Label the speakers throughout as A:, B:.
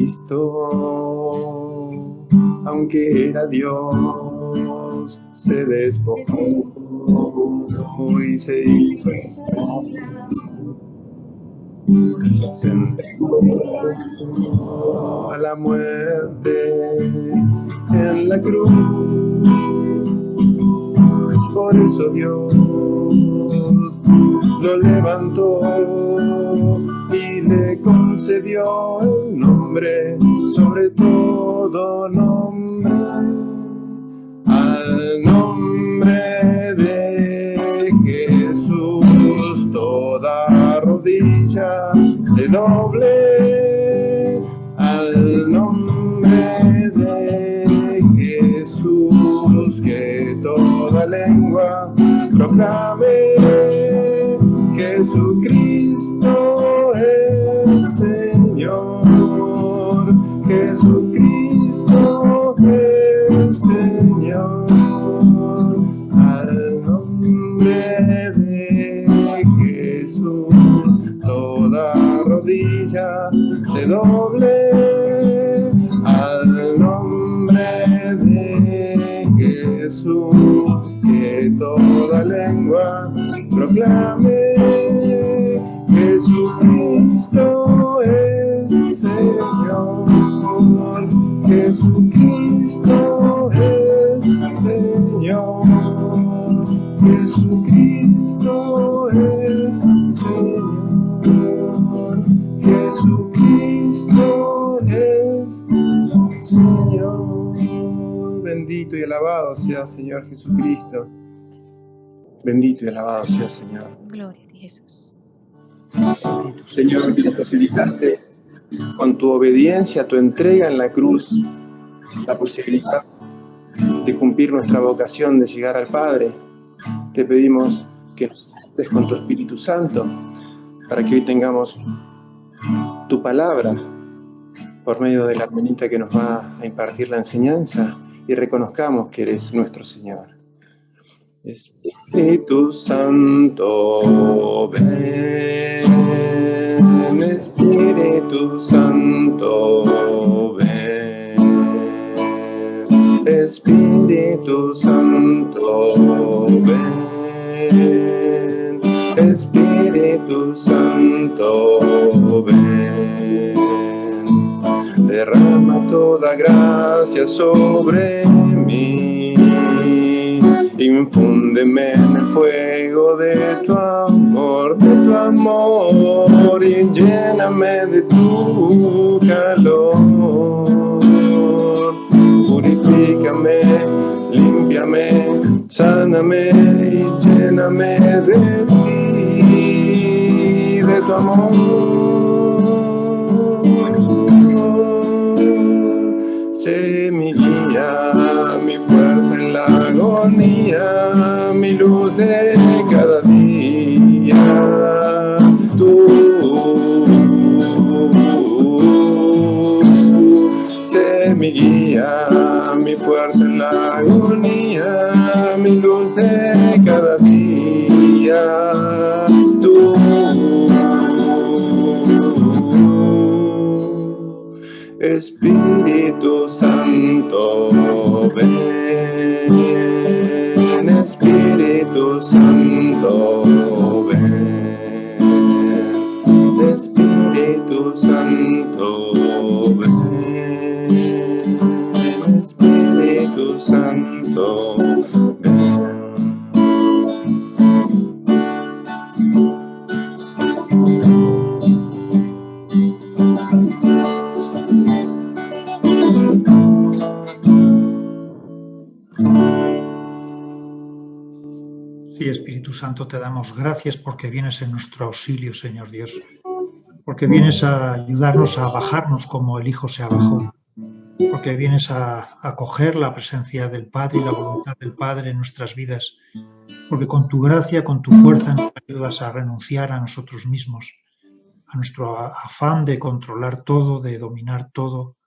A: Cristo, aunque era Dios, se despojó y se hizo se entregó a la muerte en la cruz. Por eso Dios lo levantó y le concedió el nombre sobre todo nombre, al nombre de Jesús toda rodilla se doble, al nombre de Jesús que toda lengua proclame: Jesucristo es Señor, Jesucristo es Señor, al nombre de Jesús toda rodilla se doble, al nombre de Jesús que toda lengua proclame: Jesucristo es Señor, Jesucristo es Señor, Jesucristo es Señor, Jesucristo es Señor. Bendito y alabado sea Señor Jesucristo. Bendito y alabado sea Señor.
B: Gloria a ti, Jesús.
A: Señor, que nos facilitaste con tu obediencia, tu entrega en la cruz, la posibilidad de cumplir nuestra vocación de llegar al Padre. Te pedimos que nos ayudes con tu Espíritu Santo para que hoy tengamos tu palabra por medio de la hermanita que nos va a impartir la enseñanza y reconozcamos que eres nuestro Señor. Espíritu Santo, ven, Espíritu Santo, ven, Espíritu Santo, ven, Espíritu Santo, ven, derrama toda gracia sobre mí. Infúndeme en el fuego de tu amor, y lléname de tu calor. Purifícame, límpiame, sáname y lléname de ti, de tu amor. Sé mi guía, mi fuerza en la agonía, mi luz de cada día. Tú, sé mi guía, mi fuerza en la agonía, mi luz de cada día. Tú, Espíritu Santo, ven, Espíritu Santo, ven, Espíritu Santo, ven, Espíritu Santo, ven.
C: Sí, Espíritu Santo, te damos gracias porque vienes en nuestro auxilio, Señor Dios, porque vienes a ayudarnos a bajarnos como el Hijo se abajó, porque vienes a acoger la presencia del Padre y la voluntad del Padre en nuestras vidas, porque con tu gracia, con tu fuerza nos ayudas a renunciar a nosotros mismos, a nuestro afán de controlar todo, de dominar todo.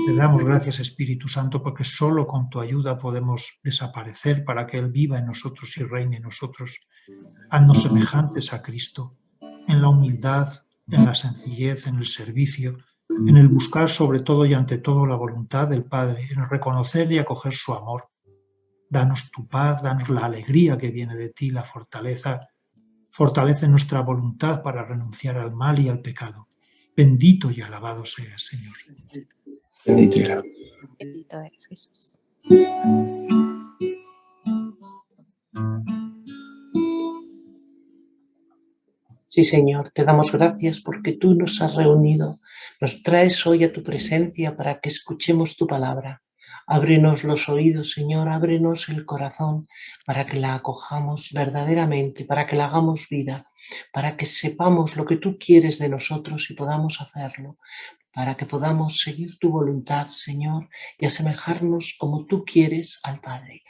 C: Te damos gracias, Espíritu Santo, porque solo con tu ayuda podemos desaparecer para que Él viva en nosotros y reine en nosotros. Haznos semejantes a Cristo, en la humildad, en la sencillez, en el servicio, en el buscar sobre todo y ante todo la voluntad del Padre, en el reconocer y acoger su amor. Danos tu paz, danos la alegría que viene de ti, la fortaleza. Fortalece nuestra voluntad para renunciar al mal y al pecado. Bendito y alabado seas, Señor.
A: Bendito y alabado.
B: Bendito eres, Jesús. Sí, Señor, te damos gracias porque tú nos has reunido, nos traes hoy a tu presencia para que escuchemos tu palabra. Ábrenos los oídos, Señor, ábrenos el corazón para que la acojamos verdaderamente, para que la hagamos vida, para que sepamos lo que tú quieres de nosotros y podamos hacerlo, para que podamos seguir tu voluntad, Señor, y asemejarnos como tú quieres al Padre.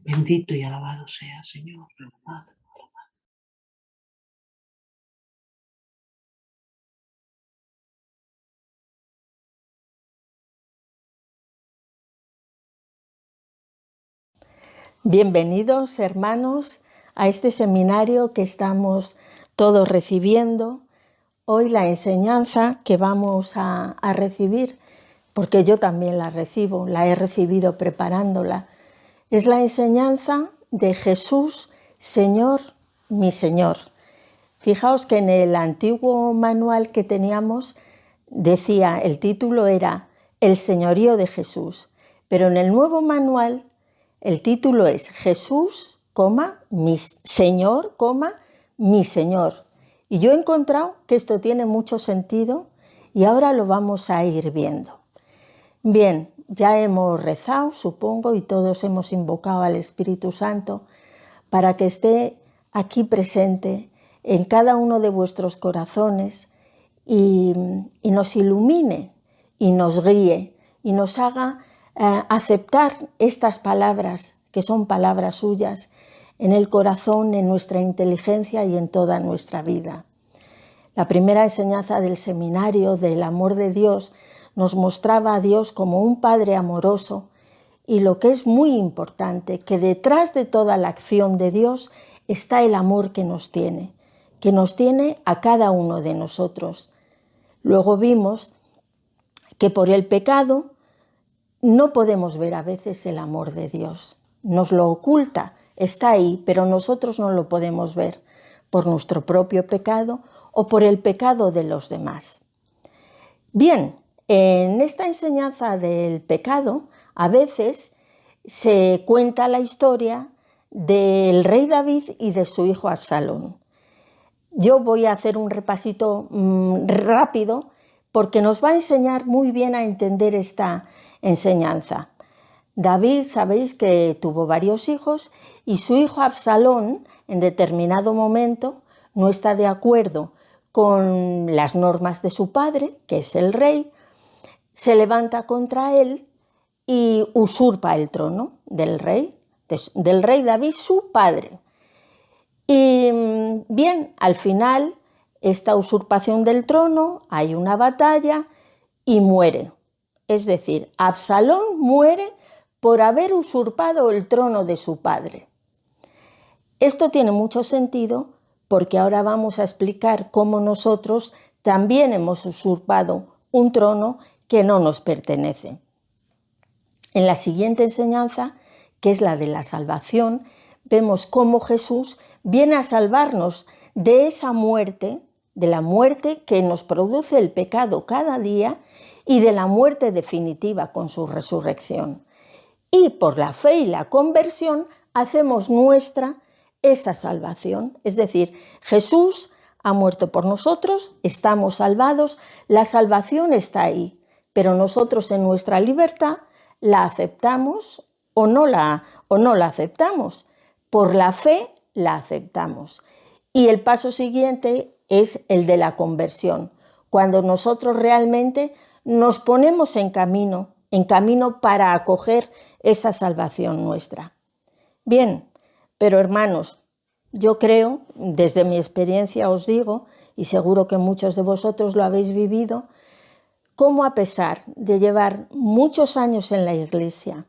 B: Bendito y alabado sea, Señor. Paz.
D: Bienvenidos, hermanos, a este seminario que estamos todos recibiendo. Hoy la enseñanza que vamos a recibir, porque yo también la recibo, la he recibido preparándola, es la enseñanza de Jesús, Señor, mi Señor. Fijaos que en el antiguo manual que teníamos decía, el título era El señorío de Jesús, pero en el nuevo manual el título es Jesús, mi Señor, mi Señor. Y yo he encontrado que esto tiene mucho sentido y ahora lo vamos a ir viendo. Bien, ya hemos rezado, supongo, y todos hemos invocado al Espíritu Santo para que esté aquí presente en cada uno de vuestros corazones y nos ilumine y nos guíe y nos haga aceptar estas palabras, que son palabras suyas, en el corazón, en nuestra inteligencia y en toda nuestra vida. La primera enseñanza del seminario del amor de Dios nos mostraba a Dios como un Padre amoroso y lo que es muy importante, que detrás de toda la acción de Dios está el amor que nos tiene a cada uno de nosotros. Luego vimos que por el pecado no podemos ver a veces el amor de Dios. Nos lo oculta, está ahí, pero nosotros no lo podemos ver por nuestro propio pecado o por el pecado de los demás. Bien, en esta enseñanza del pecado, a veces se cuenta la historia del rey David y de su hijo Absalón. Yo voy a hacer un repasito rápido porque nos va a enseñar muy bien a entender esta enseñanza. David, sabéis que tuvo varios hijos y su hijo Absalón, en determinado momento, no está de acuerdo con las normas de su padre, que es el rey, se levanta contra él y usurpa el trono del rey David, su padre. Y bien, al final, esta usurpación del trono, hay una batalla y muere. Es decir, Absalón muere por haber usurpado el trono de su padre. Esto tiene mucho sentido porque ahora vamos a explicar cómo nosotros también hemos usurpado un trono que no nos pertenece. En la siguiente enseñanza, que es la de la salvación, vemos cómo Jesús viene a salvarnos de esa muerte, de la muerte que nos produce el pecado cada día y de la muerte definitiva con su resurrección. Y por la fe y la conversión hacemos nuestra esa salvación. Es decir, Jesús ha muerto por nosotros, estamos salvados, la salvación está ahí, pero nosotros en nuestra libertad la aceptamos o no la aceptamos. Por la fe la aceptamos. Y el paso siguiente es el de la conversión, cuando nosotros realmente nos ponemos en camino para acoger esa salvación nuestra. Bien, pero hermanos, yo creo, desde mi experiencia os digo, y seguro que muchos de vosotros lo habéis vivido, cómo a pesar de llevar muchos años en la Iglesia,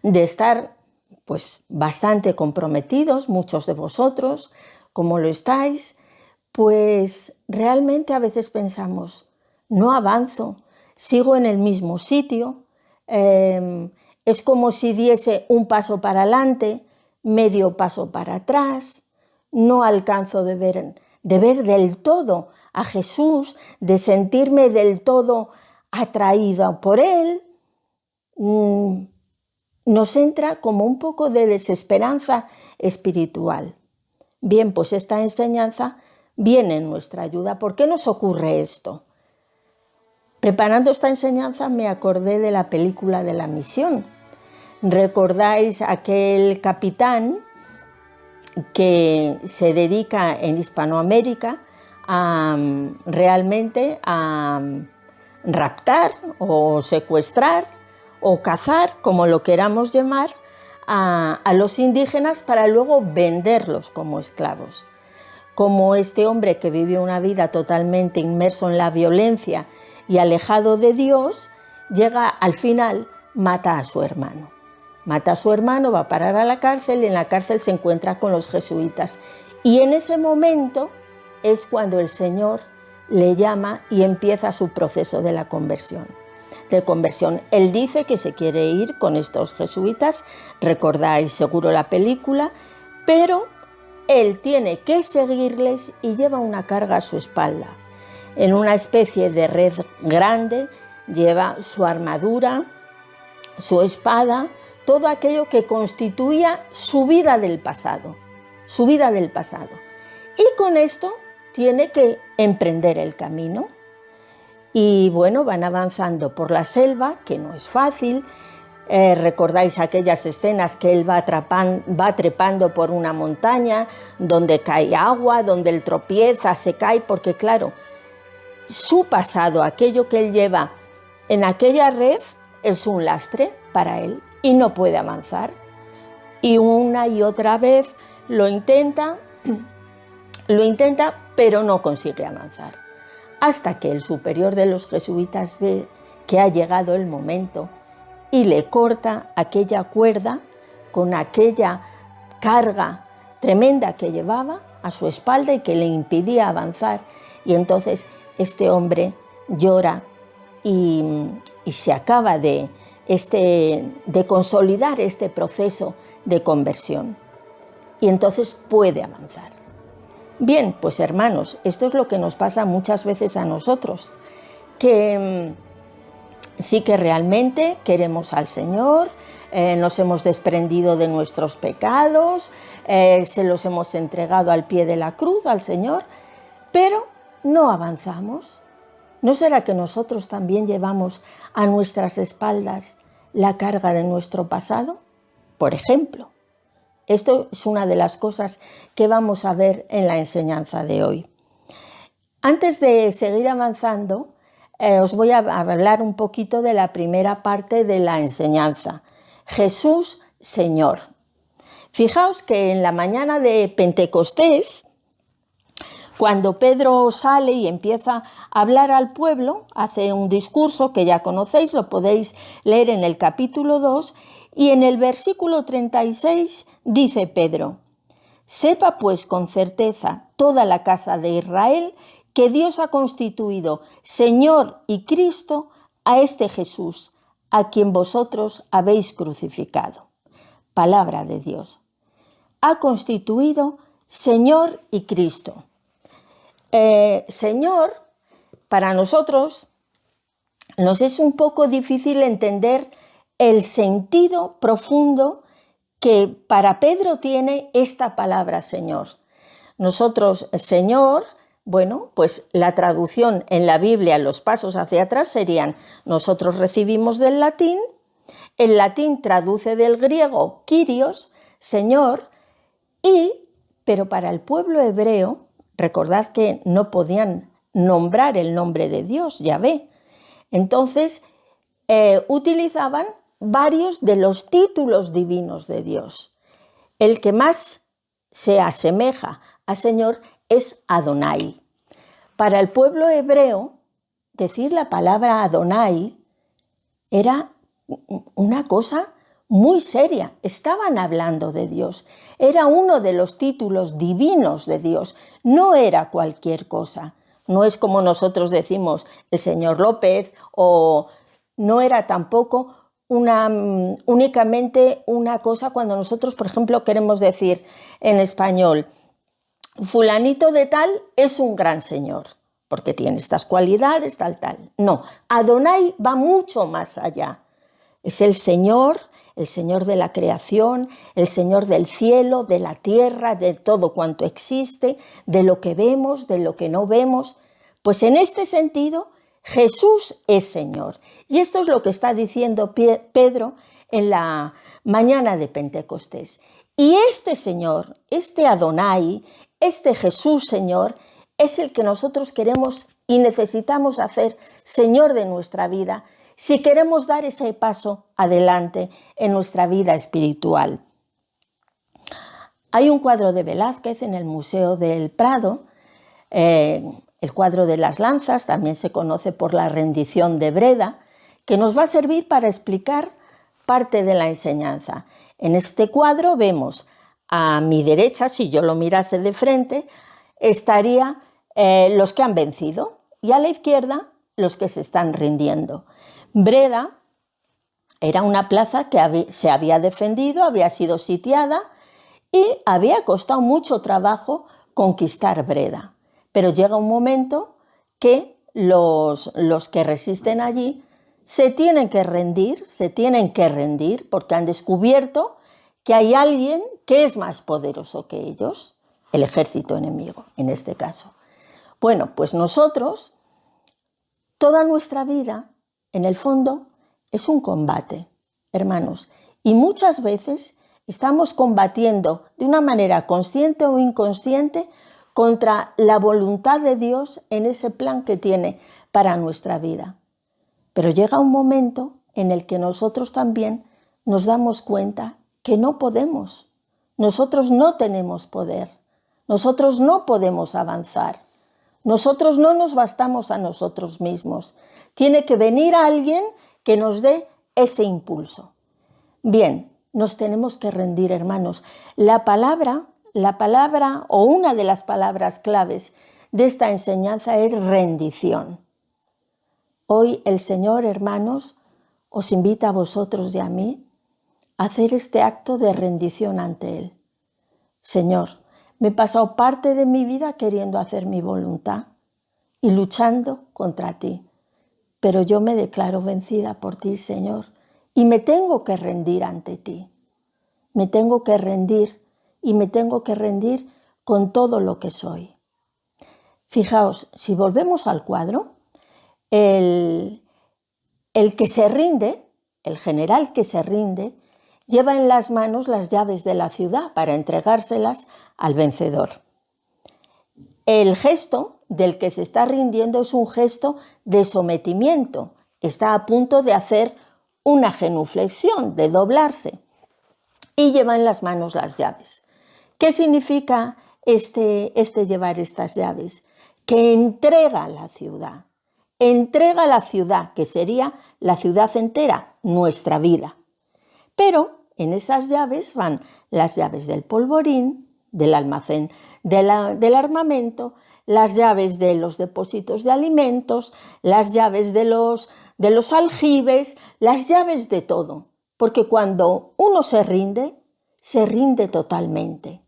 D: de estar pues bastante comprometidos, muchos de vosotros, como lo estáis, pues realmente a veces pensamos, no avanzo, sigo en el mismo sitio, es como si diese un paso para adelante, medio paso para atrás, no alcanzo de ver del todo a Jesús, de sentirme del todo atraída por Él. Nos entra como un poco de desesperanza espiritual. Bien, pues esta enseñanza viene en nuestra ayuda. ¿Por qué nos ocurre esto? Preparando esta enseñanza me acordé de la película de La Misión. ¿Recordáis aquel capitán que se dedica en Hispanoamérica realmente a raptar o secuestrar o cazar, como lo queramos llamar, a los indígenas para luego venderlos como esclavos? Como este hombre que vive una vida totalmente inmerso en la violencia y alejado de Dios, llega al final, mata a su hermano. Mata a su hermano, va a parar a la cárcel y en la cárcel se encuentra con los jesuitas. Y en ese momento es cuando el Señor le llama y empieza su proceso de la conversión. Él dice que se quiere ir con estos jesuitas, recordáis seguro la película, pero él tiene que seguirles y lleva una carga a su espalda. En una especie de red grande lleva su armadura, su espada, todo aquello que constituía su vida del pasado. Y con esto tiene que emprender el camino. Y bueno, van avanzando por la selva, que no es fácil. Recordáis aquellas escenas que él va trepando por una montaña, donde cae agua, donde él tropieza, se cae, porque claro, su pasado, aquello que él lleva en aquella red, es un lastre para él y no puede avanzar. Y una y otra vez lo intenta, pero no consigue avanzar. Hasta que el superior de los jesuitas ve que ha llegado el momento y le corta aquella cuerda con aquella carga tremenda que llevaba a su espalda y que le impedía avanzar. Y entonces este hombre llora y se acaba de consolidar este proceso de conversión. Y entonces puede avanzar. Bien, pues hermanos, esto es lo que nos pasa muchas veces a nosotros, que sí que realmente queremos al Señor, nos hemos desprendido de nuestros pecados, se los hemos entregado al pie de la cruz al Señor, pero no avanzamos. ¿No será que nosotros también llevamos a nuestras espaldas la carga de nuestro pasado? Por ejemplo, esto es una de las cosas que vamos a ver en la enseñanza de hoy. Antes de seguir avanzando, os voy a hablar un poquito de la primera parte de la enseñanza. Jesús, Señor. Fijaos que en la mañana de Pentecostés, cuando Pedro sale y empieza a hablar al pueblo, hace un discurso que ya conocéis, lo podéis leer en el capítulo 2, y en el versículo 36 dice Pedro: «Sepa pues con certeza toda la casa de Israel que Dios ha constituido Señor y Cristo a este Jesús, a quien vosotros habéis crucificado». Palabra de Dios. Ha constituido Señor y Cristo. Señor, para nosotros nos es un poco difícil entender el sentido profundo que para Pedro tiene esta palabra Señor. Nosotros, Señor, bueno, pues la traducción en la Biblia, los pasos hacia atrás serían: nosotros recibimos del latín, el latín traduce del griego Kyrios, Señor, pero para el pueblo hebreo, recordad que no podían nombrar el nombre de Dios, Yahvé. Entonces, utilizaban varios de los títulos divinos de Dios. El que más se asemeja a Señor es Adonai. Para el pueblo hebreo, decir la palabra Adonai era una cosa muy seria. Estaban hablando de Dios. Era uno de los títulos divinos de Dios. No era cualquier cosa. No es como nosotros decimos el señor López, o no era tampoco únicamente una cosa cuando nosotros, por ejemplo, queremos decir en español, fulanito de tal es un gran señor, porque tiene estas cualidades, tal. No, Adonai va mucho más allá. Es el Señor de la creación, el Señor del cielo, de la tierra, de todo cuanto existe, de lo que vemos, de lo que no vemos. Pues en este sentido, Jesús es Señor. Y esto es lo que está diciendo Pedro en la mañana de Pentecostés. Y este Señor, este Adonai, este Jesús Señor, es el que nosotros queremos y necesitamos hacer Señor de nuestra vida, si queremos dar ese paso adelante en nuestra vida espiritual. Hay un cuadro de Velázquez en el Museo del Prado, el cuadro de las lanzas, también se conoce por la rendición de Breda, que nos va a servir para explicar parte de la enseñanza. En este cuadro vemos a mi derecha, si yo lo mirase de frente, estaría los que han vencido y a la izquierda los que se están rindiendo. Breda era una plaza que se había defendido, había sido sitiada y había costado mucho trabajo conquistar Breda. Pero llega un momento que los que resisten allí se tienen que rendir porque han descubierto que hay alguien que es más poderoso que ellos, el ejército enemigo en este caso. Bueno, pues nosotros, toda nuestra vida, en el fondo, es un combate, hermanos, y muchas veces estamos combatiendo de una manera consciente o inconsciente contra la voluntad de Dios en ese plan que tiene para nuestra vida. Pero llega un momento en el que nosotros también nos damos cuenta que no podemos. Nosotros no tenemos poder. Nosotros no podemos avanzar. Nosotros no nos bastamos a nosotros mismos. Tiene que venir alguien que nos dé ese impulso. Bien, nos tenemos que rendir, hermanos. La palabra o una de las palabras claves de esta enseñanza es rendición. Hoy el Señor, hermanos, os invita a vosotros y a mí a hacer este acto de rendición ante Él. Señor, me he pasado parte de mi vida queriendo hacer mi voluntad y luchando contra ti, pero yo me declaro vencida por ti, Señor, y me tengo que rendir ante ti. Me tengo que rendir y me tengo que rendir con todo lo que soy. Fijaos, si volvemos al cuadro, el que se rinde, el general que se rinde, lleva en las manos las llaves de la ciudad para entregárselas al vencedor. El gesto del que se está rindiendo es un gesto de sometimiento. Está a punto de hacer una genuflexión, de doblarse, y lleva en las manos las llaves. ¿Qué significa este llevar estas llaves? Que entrega la ciudad, que sería la ciudad entera, nuestra vida. Pero en esas llaves van las llaves del polvorín, del almacén del armamento, las llaves de los depósitos de alimentos, las llaves de los aljibes, las llaves de todo. Porque cuando uno se rinde totalmente.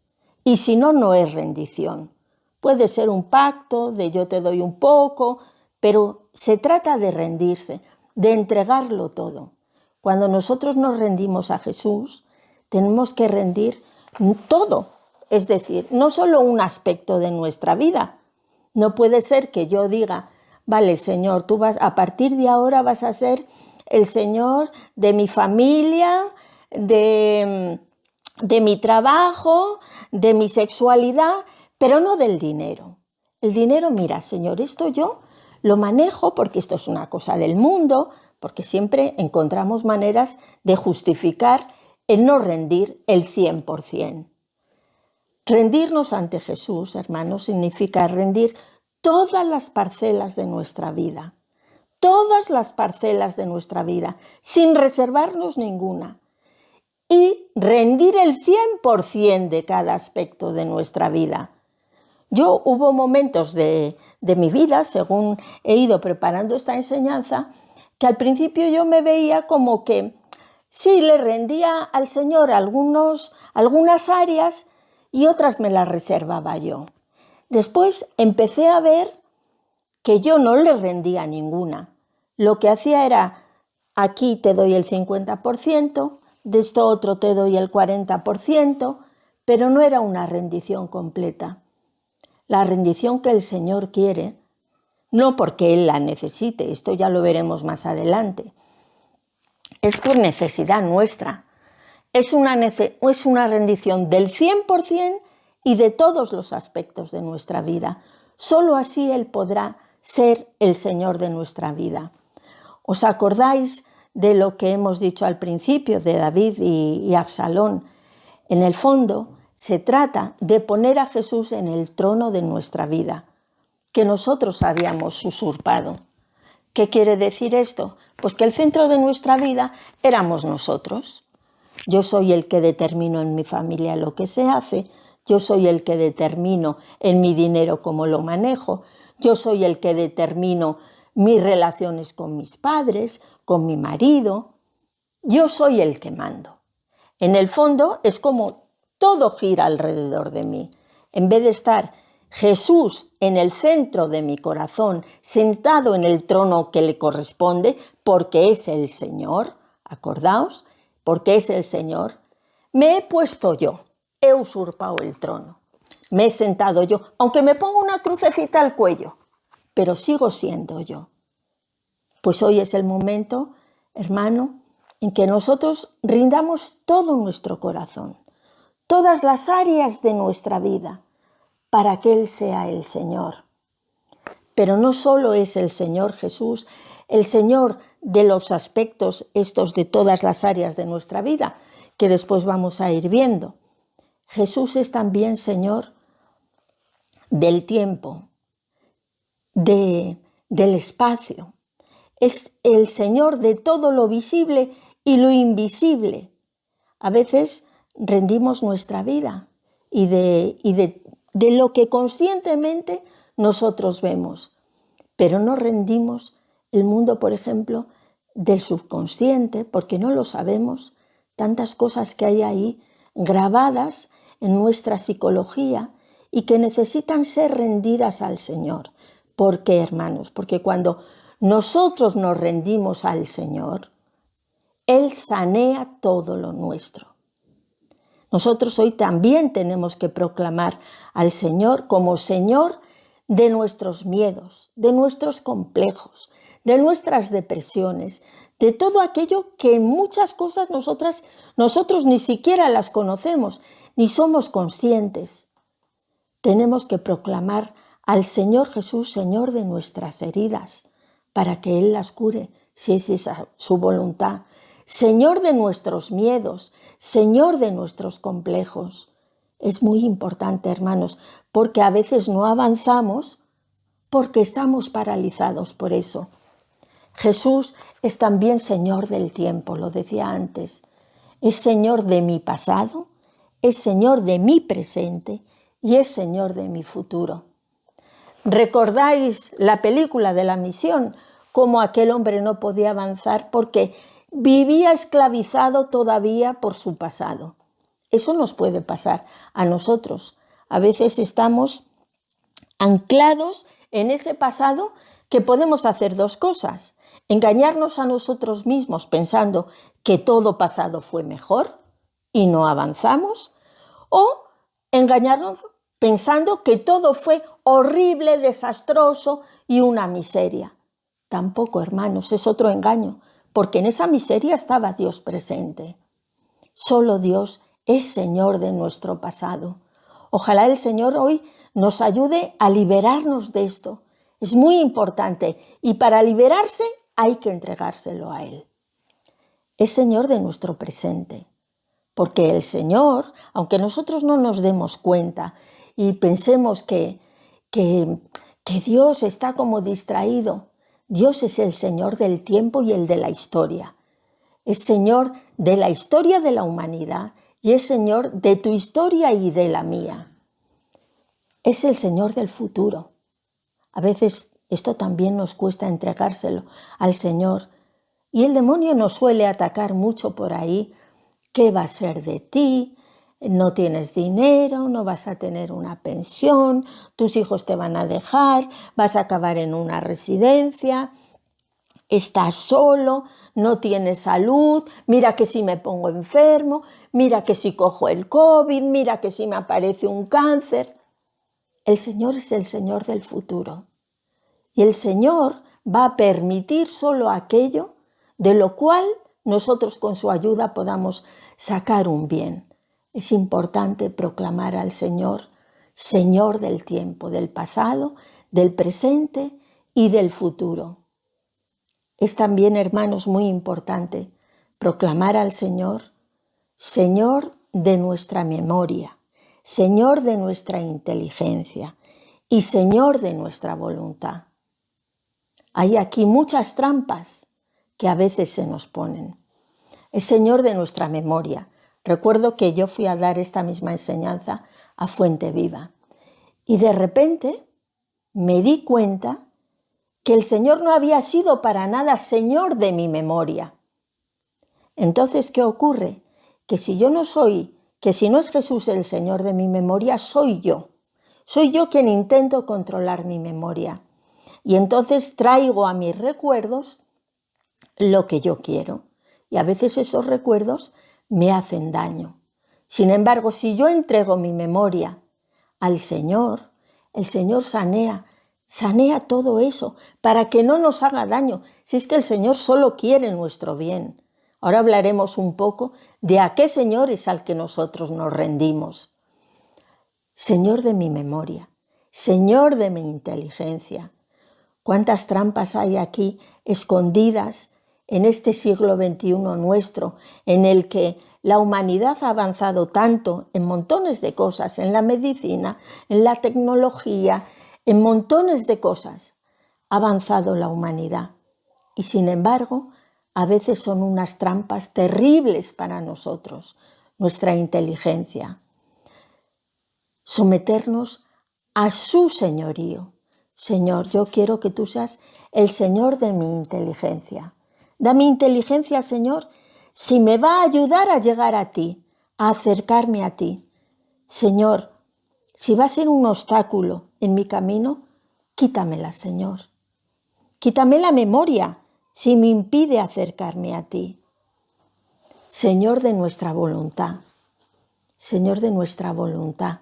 D: Y si no, no es rendición. Puede ser un pacto de yo te doy un poco, pero se trata de rendirse, de entregarlo todo. Cuando nosotros nos rendimos a Jesús, tenemos que rendir todo. Es decir, no solo un aspecto de nuestra vida. No puede ser que yo diga, vale, Señor, tú a partir de ahora vas a ser el Señor de mi familia, de mi trabajo, de mi sexualidad, pero no del dinero. El dinero, mira, Señor, esto yo lo manejo porque esto es una cosa del mundo, porque siempre encontramos maneras de justificar el no rendir el 100%. Rendirnos ante Jesús, hermanos, significa rendir todas las parcelas de nuestra vida. Todas las parcelas de nuestra vida, sin reservarnos ninguna. Y rendir el 100% de cada aspecto de nuestra vida. Hubo momentos de de mi vida, según he ido preparando esta enseñanza, que al principio yo me veía como que sí, le rendía al Señor algunas áreas y otras me las reservaba yo. Después empecé a ver que yo no le rendía ninguna. Lo que hacía era, aquí te doy el 50%, de esto otro te doy el 40%, pero no era una rendición completa. La rendición que el Señor quiere, no porque Él la necesite, esto ya lo veremos más adelante, es por necesidad nuestra. Es una rendición del 100% y de todos los aspectos de nuestra vida. Solo así Él podrá ser el Señor de nuestra vida. ¿Os acordáis de lo que hemos dicho al principio de David y Absalón? En el fondo, se trata de poner a Jesús en el trono de nuestra vida, que nosotros habíamos usurpado. ¿Qué quiere decir esto? Pues que el centro de nuestra vida éramos nosotros. Yo soy el que determino en mi familia lo que se hace, yo soy el que determino en mi dinero cómo lo manejo, yo soy el que determino mis relaciones con mis padres, con mi marido, yo soy el que mando. En el fondo es como todo gira alrededor de mí. En vez de estar Jesús en el centro de mi corazón, sentado en el trono que le corresponde, porque es el Señor, acordaos, porque es el Señor, me he puesto yo, he usurpado el trono, me he sentado yo, aunque me ponga una crucecita al cuello, pero sigo siendo yo. Pues hoy es el momento, hermano, en que nosotros rindamos todo nuestro corazón, todas las áreas de nuestra vida, para que Él sea el Señor. Pero no solo es el Señor Jesús, el Señor de los aspectos estos de todas las áreas de nuestra vida, que después vamos a ir viendo. Jesús es también Señor del tiempo, del espacio. Es el Señor de todo lo visible y lo invisible. A veces rendimos nuestra vida y de lo que conscientemente nosotros vemos, pero no rendimos el mundo, por ejemplo, del subconsciente, porque no lo sabemos, tantas cosas que hay ahí grabadas en nuestra psicología y que necesitan ser rendidas al Señor. ¿Por qué, hermanos? Porque cuando nosotros nos rendimos al Señor, Él sanea todo lo nuestro. Nosotros hoy también tenemos que proclamar al Señor como Señor de nuestros miedos, de nuestros complejos, de nuestras depresiones, de todo aquello que en muchas cosas nosotros ni siquiera las conocemos, ni somos conscientes. Tenemos que proclamar al Señor Jesús, Señor de nuestras heridas, para que Él las cure, si es esa su voluntad. Señor de nuestros miedos, Señor de nuestros complejos. Es muy importante, hermanos, porque a veces no avanzamos porque estamos paralizados por eso. Jesús es también Señor del tiempo, lo decía antes. Es Señor de mi pasado, es Señor de mi presente y es Señor de mi futuro. ¿Recordáis la película de La Misión? Cómo aquel hombre no podía avanzar porque vivía esclavizado todavía por su pasado. Eso nos puede pasar a nosotros. A veces estamos anclados en ese pasado que podemos hacer dos cosas. Engañarnos a nosotros mismos pensando que todo pasado fue mejor y no avanzamos, o engañarnos pensando que todo fue horrible, desastroso y una miseria. Tampoco, hermanos, es otro engaño, porque en esa miseria estaba Dios presente. Solo Dios es Señor de nuestro pasado. Ojalá el Señor hoy nos ayude a liberarnos de esto. Es muy importante y para liberarse hay que entregárselo a Él. Es Señor de nuestro presente, porque el Señor, aunque nosotros no nos demos cuenta y pensemos que Dios está como distraído, Dios es el Señor del tiempo y el de la historia. Es Señor de la historia de la humanidad y es Señor de tu historia y de la mía. Es el Señor del futuro. A veces esto también nos cuesta entregárselo al Señor. Y el demonio nos suele atacar mucho por ahí. ¿Qué va a ser de ti? No tienes dinero, no vas a tener una pensión, tus hijos te van a dejar, vas a acabar en una residencia, estás solo, no tienes salud, mira que si me pongo enfermo, mira que si cojo el COVID, mira que si me aparece un cáncer. El Señor es el Señor del futuro y el Señor va a permitir solo aquello de lo cual nosotros con su ayuda podamos sacar un bien. Es importante proclamar al Señor, Señor del tiempo, del pasado, del presente y del futuro. Es también, hermanos, muy importante proclamar al Señor, Señor de nuestra memoria, Señor de nuestra inteligencia y Señor de nuestra voluntad. Hay aquí muchas trampas que a veces se nos ponen. Es Señor de nuestra memoria. Recuerdo que yo fui a dar esta misma enseñanza a Fuente Viva y de repente me di cuenta que el Señor no había sido para nada Señor de mi memoria. Entonces, ¿qué ocurre? Que si no es Jesús el Señor de mi memoria, soy yo. Soy yo quien intento controlar mi memoria. Y entonces traigo a mis recuerdos lo que yo quiero. Y a veces esos recuerdos me hacen daño. Sin embargo, si yo entrego mi memoria al Señor, el Señor sanea todo eso para que no nos haga daño. Si es que el Señor solo quiere nuestro bien. Ahora hablaremos un poco de a qué Señor es al que nosotros nos rendimos. Señor de mi memoria, Señor de mi inteligencia. ¿Cuántas trampas hay aquí escondidas en este siglo XXI nuestro, en el que la humanidad ha avanzado tanto en montones de cosas, en la medicina, en la tecnología, en montones de cosas ha avanzado la humanidad? Y sin embargo, a veces son unas trampas terribles para nosotros, nuestra inteligencia. Someternos a su señorío. Señor, yo quiero que tú seas el Señor de mi inteligencia. Dame inteligencia, Señor, si me va a ayudar a llegar a ti, a acercarme a ti. Señor, si va a ser un obstáculo en mi camino, quítamela, Señor. Quítame la memoria si me impide acercarme a ti. Señor de nuestra voluntad. Señor de nuestra voluntad.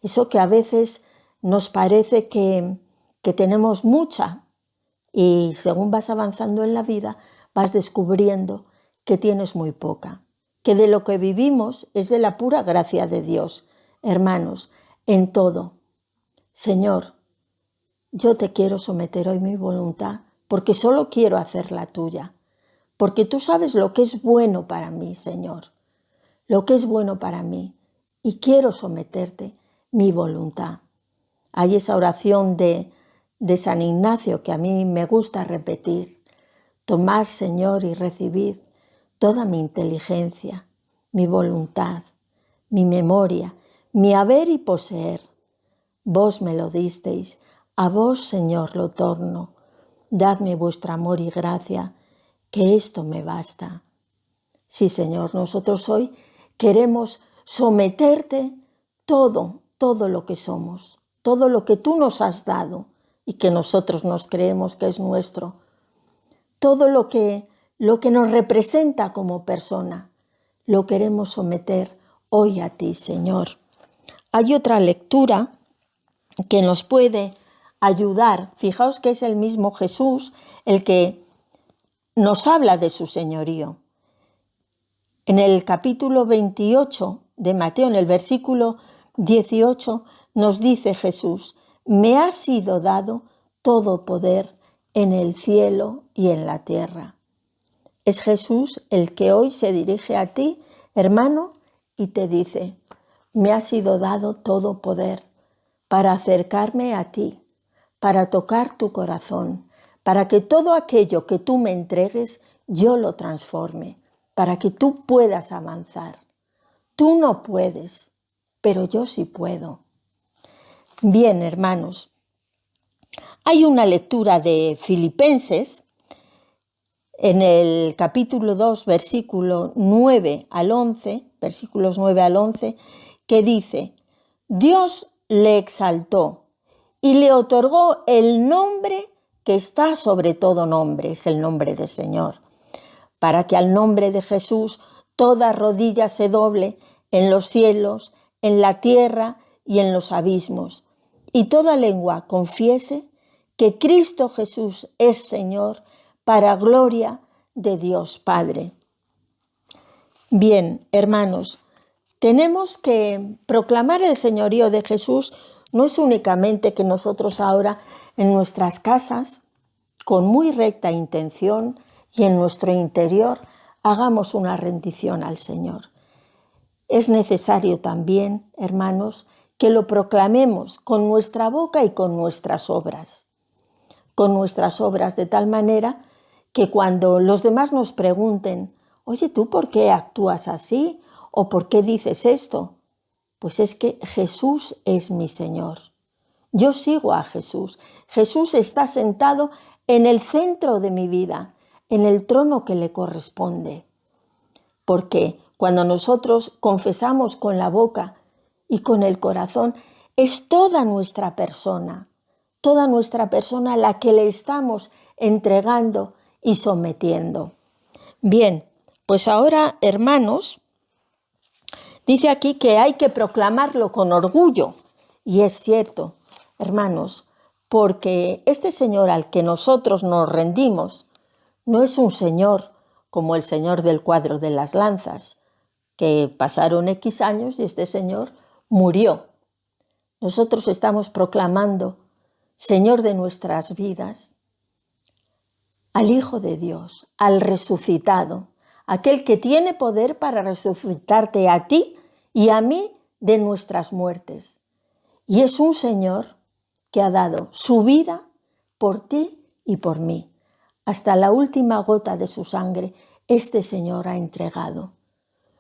D: Eso que a veces nos parece que tenemos mucha y según vas avanzando en la vida vas descubriendo que tienes muy poca, que de lo que vivimos es de la pura gracia de Dios. Hermanos, en todo. Señor, yo te quiero someter hoy mi voluntad porque solo quiero hacer la tuya, porque tú sabes lo que es bueno para mí, Señor, lo que es bueno para mí y quiero someterte mi voluntad. Hay esa oración de San Ignacio que a mí me gusta repetir. Tomad, Señor, y recibid toda mi inteligencia, mi voluntad, mi memoria, mi haber y poseer. Vos me lo disteis, a vos, Señor, lo torno. Dadme vuestro amor y gracia, que esto me basta. Sí, Señor, nosotros hoy queremos someterte todo lo que somos, todo lo que tú nos has dado y que nosotros nos creemos que es nuestro, todo lo que nos representa como persona, lo queremos someter hoy a ti, Señor. Hay otra lectura que nos puede ayudar. Fijaos que es el mismo Jesús el que nos habla de su señorío. En el capítulo 28 de Mateo, en el versículo 18, nos dice Jesús: me ha sido dado todo poder en el cielo y en la tierra. Es Jesús el que hoy se dirige a ti, hermano, y te dice: me ha sido dado todo poder para acercarme a ti, para tocar tu corazón, para que todo aquello que tú me entregues, yo lo transforme, para que tú puedas avanzar. Tú no puedes, pero yo sí puedo. Bien, hermanos, Hay una lectura de Filipenses en el capítulo 2, versículos 9 al 11, que dice: Dios le exaltó y le otorgó el nombre que está sobre todo nombre, es el nombre del Señor, para que al nombre de Jesús toda rodilla se doble en los cielos, en la tierra y en los abismos, y toda lengua confiese que Cristo Jesús es Señor, para gloria de Dios Padre. Bien, hermanos, tenemos que proclamar el señorío de Jesús. No es únicamente que nosotros ahora en nuestras casas, con muy recta intención y en nuestro interior, hagamos una rendición al Señor. Es necesario también, hermanos, que lo proclamemos con nuestra boca y con nuestras obras. Con nuestras obras, de tal manera que cuando los demás nos pregunten: oye, ¿tú por qué actúas así? ¿O por qué dices esto? Pues es que Jesús es mi Señor. Yo sigo a Jesús. Jesús está sentado en el centro de mi vida, en el trono que le corresponde. Porque cuando nosotros confesamos con la boca y con el corazón, es toda nuestra persona la que le estamos entregando y sometiendo. Bien, pues ahora, hermanos, dice aquí que hay que proclamarlo con orgullo. Y es cierto, hermanos, porque este Señor al que nosotros nos rendimos no es un Señor como el Señor del cuadro de las lanzas, que pasaron X años y este Señor murió. Nosotros estamos proclamando Señor de nuestras vidas al Hijo de Dios, al resucitado, aquel que tiene poder para resucitarte a ti y a mí de nuestras muertes. Y es un Señor que ha dado su vida por ti y por mí. Hasta la última gota de su sangre, este Señor ha entregado.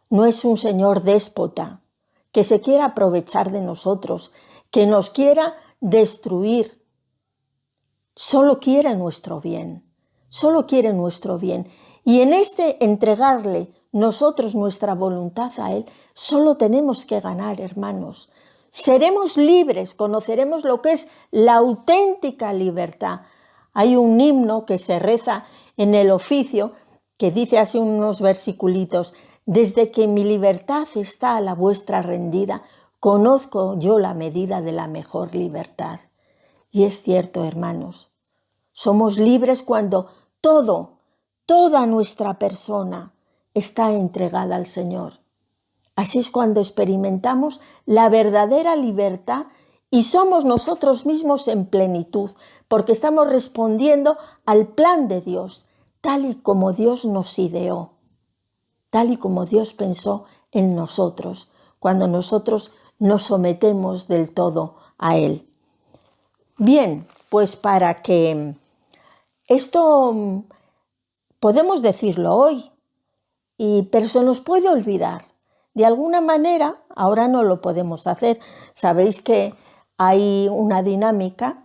D: No es un Señor déspota que se quiera aprovechar de nosotros, que nos quiera destruir. Solo quiere nuestro bien. Solo quiere nuestro bien. Y en este entregarle nosotros nuestra voluntad a Él, solo tenemos que ganar, hermanos. Seremos libres, conoceremos lo que es la auténtica libertad. Hay un himno que se reza en el oficio que dice así unos versiculitos: desde que mi libertad está a la vuestra rendida, conozco yo la medida de la mejor libertad. Y es cierto, hermanos, somos libres cuando toda nuestra persona está entregada al Señor. Así es cuando experimentamos la verdadera libertad y somos nosotros mismos en plenitud, porque estamos respondiendo al plan de Dios, tal y como Dios nos ideó, tal y como Dios pensó en nosotros, cuando nosotros nos sometemos del todo a Él. Bien, pues para que esto podemos decirlo hoy, pero se nos puede olvidar. De alguna manera, ahora no lo podemos hacer. Sabéis que hay una dinámica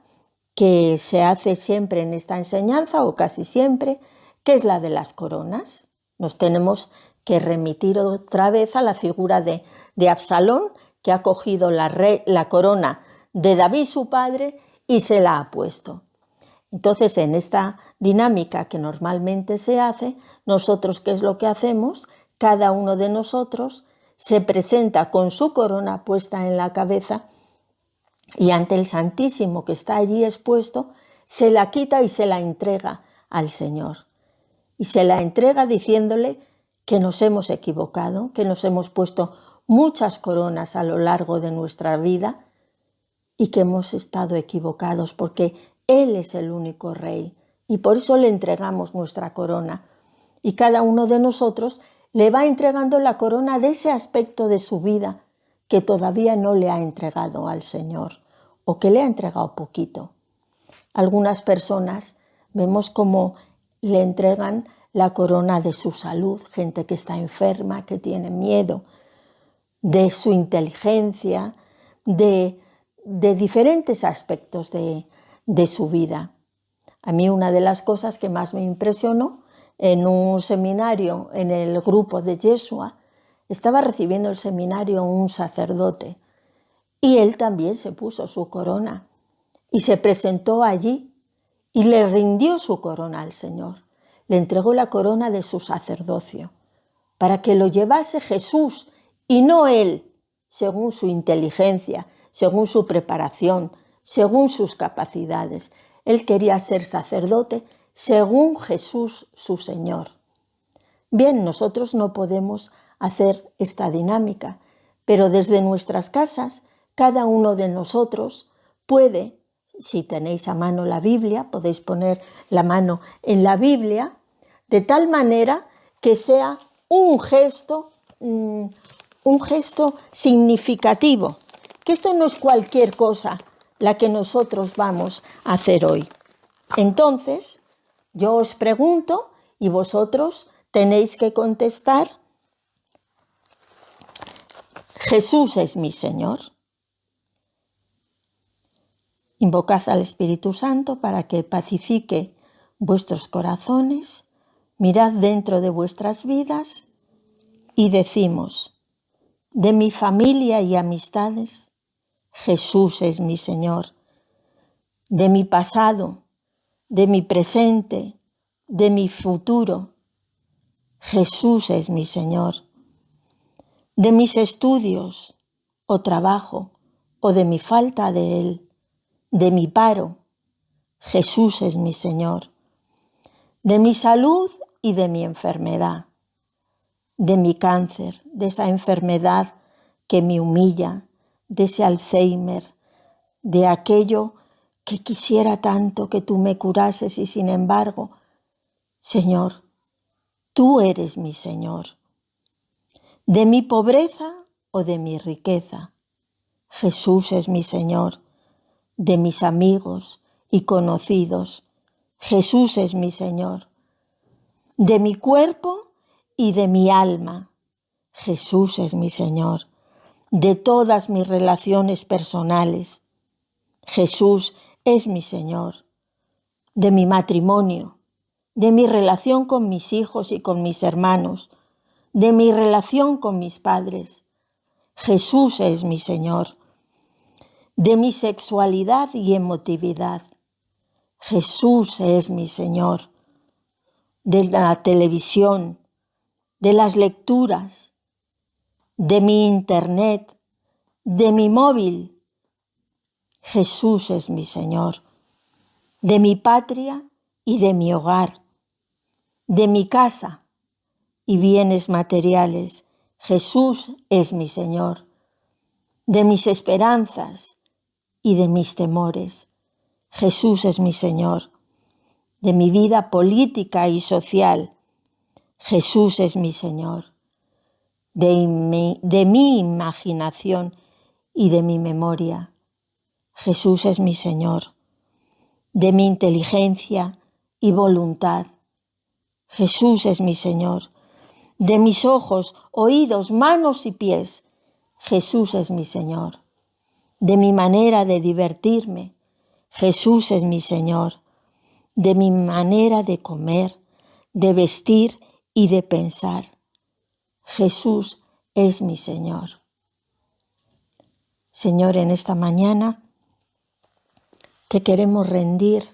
D: que se hace siempre en esta enseñanza, o casi siempre, que es la de las coronas. Nos tenemos que remitir otra vez a la figura de Absalón, que ha cogido la corona de David, su padre, y se la ha puesto. Entonces, en esta dinámica que normalmente se hace, nosotros, ¿qué es lo que hacemos? Cada uno de nosotros se presenta con su corona puesta en la cabeza y ante el Santísimo que está allí expuesto, se la quita y se la entrega al Señor. Y se la entrega diciéndole que nos hemos equivocado, que nos hemos puesto muchas coronas a lo largo de nuestra vida y que hemos estado equivocados porque Él es el único Rey y por eso le entregamos nuestra corona. Y cada uno de nosotros le va entregando la corona de ese aspecto de su vida que todavía no le ha entregado al Señor o que le ha entregado poquito. Algunas personas vemos cómo le entregan la corona de su salud, gente que está enferma, que tiene miedo, de su inteligencia, de diferentes aspectos de de su vida. A mí una de las cosas que más me impresionó en un seminario en el grupo de Yeshua, estaba recibiendo el seminario un sacerdote y él también se puso su corona y se presentó allí y le rindió su corona al Señor. Le entregó la corona de su sacerdocio para que lo llevase Jesús y no él, según su inteligencia, según su preparación, según sus capacidades. Él quería ser sacerdote según Jesús su Señor. Bien, nosotros no podemos hacer esta dinámica, pero desde nuestras casas, cada uno de nosotros puede, si tenéis a mano la Biblia, podéis poner la mano en la Biblia, de tal manera que sea un gesto significativo, que esto no es cualquier cosa la que nosotros vamos a hacer hoy. Entonces, yo os pregunto y vosotros tenéis que contestar: Jesús es mi Señor. Invocad al Espíritu Santo para que pacifique vuestros corazones, mirad dentro de vuestras vidas y decimos: de mi familia y amistades, Jesús es mi Señor. De mi pasado, de mi presente, de mi futuro, Jesús es mi Señor. De mis estudios o trabajo o de mi falta de él, de mi paro, Jesús es mi Señor. De mi salud y de mi enfermedad, de mi cáncer, de esa enfermedad que me humilla, de ese Alzheimer, de aquello que quisiera tanto que tú me curases y sin embargo, Señor, tú eres mi Señor. De mi pobreza o de mi riqueza, Jesús es mi Señor. De mis amigos y conocidos, Jesús es mi Señor. De mi cuerpo y de mi alma, Jesús es mi Señor. De todas mis relaciones personales, Jesús es mi Señor. De mi matrimonio, de mi relación con mis hijos y con mis hermanos, de mi relación con mis padres, Jesús es mi Señor. De mi sexualidad y emotividad, Jesús es mi Señor. De la televisión, de las lecturas, de mi internet, de mi móvil, Jesús es mi Señor. De mi patria y de mi hogar, de mi casa y bienes materiales, Jesús es mi Señor. De mis esperanzas y de mis temores, Jesús es mi Señor. De mi vida política y social, Jesús es mi Señor. De mi imaginación y de mi memoria, Jesús es mi Señor. De mi inteligencia y voluntad, Jesús es mi Señor. De mis ojos, oídos, manos y pies, Jesús es mi Señor. De mi manera de divertirme, Jesús es mi Señor. De mi manera de comer, de vestir y de pensar, Jesús es mi Señor. Señor, en esta mañana te queremos rendir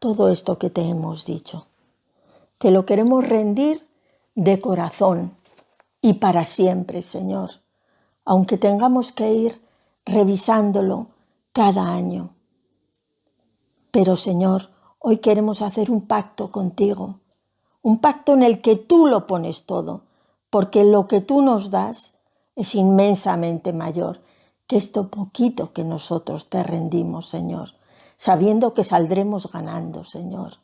D: todo esto que te hemos dicho. Te lo queremos rendir de corazón y para siempre, Señor, aunque tengamos que ir revisándolo cada año. Pero, Señor, hoy queremos hacer un pacto contigo, un pacto en el que tú lo pones todo, porque lo que tú nos das es inmensamente mayor que esto poquito que nosotros te rendimos, Señor, sabiendo que saldremos ganando, Señor.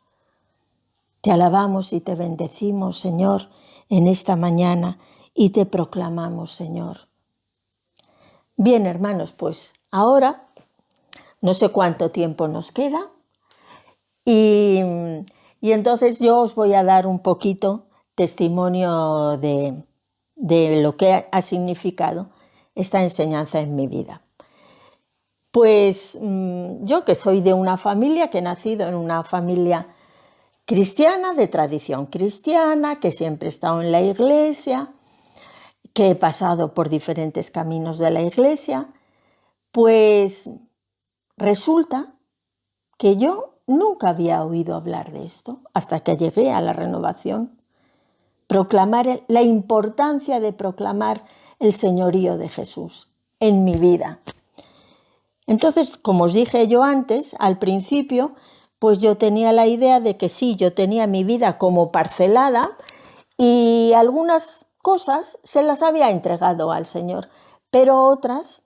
D: Te alabamos y te bendecimos, Señor, en esta mañana y te proclamamos, Señor. Bien, hermanos, pues ahora no sé cuánto tiempo nos queda y entonces yo os voy a dar un poquito testimonio de lo que ha significado esta enseñanza en mi vida. Pues yo, que soy de una familia, que he nacido en una familia cristiana, de tradición cristiana, que siempre he estado en la iglesia, que he pasado por diferentes caminos de la iglesia, pues resulta que yo nunca había oído hablar de esto hasta que llegué a la Renovación. Proclamar la importancia de proclamar el señorío de Jesús en mi vida. Entonces, como os dije yo antes, al principio, pues yo tenía la idea de que sí, yo tenía mi vida como parcelada y algunas cosas se las había entregado al Señor, pero otras,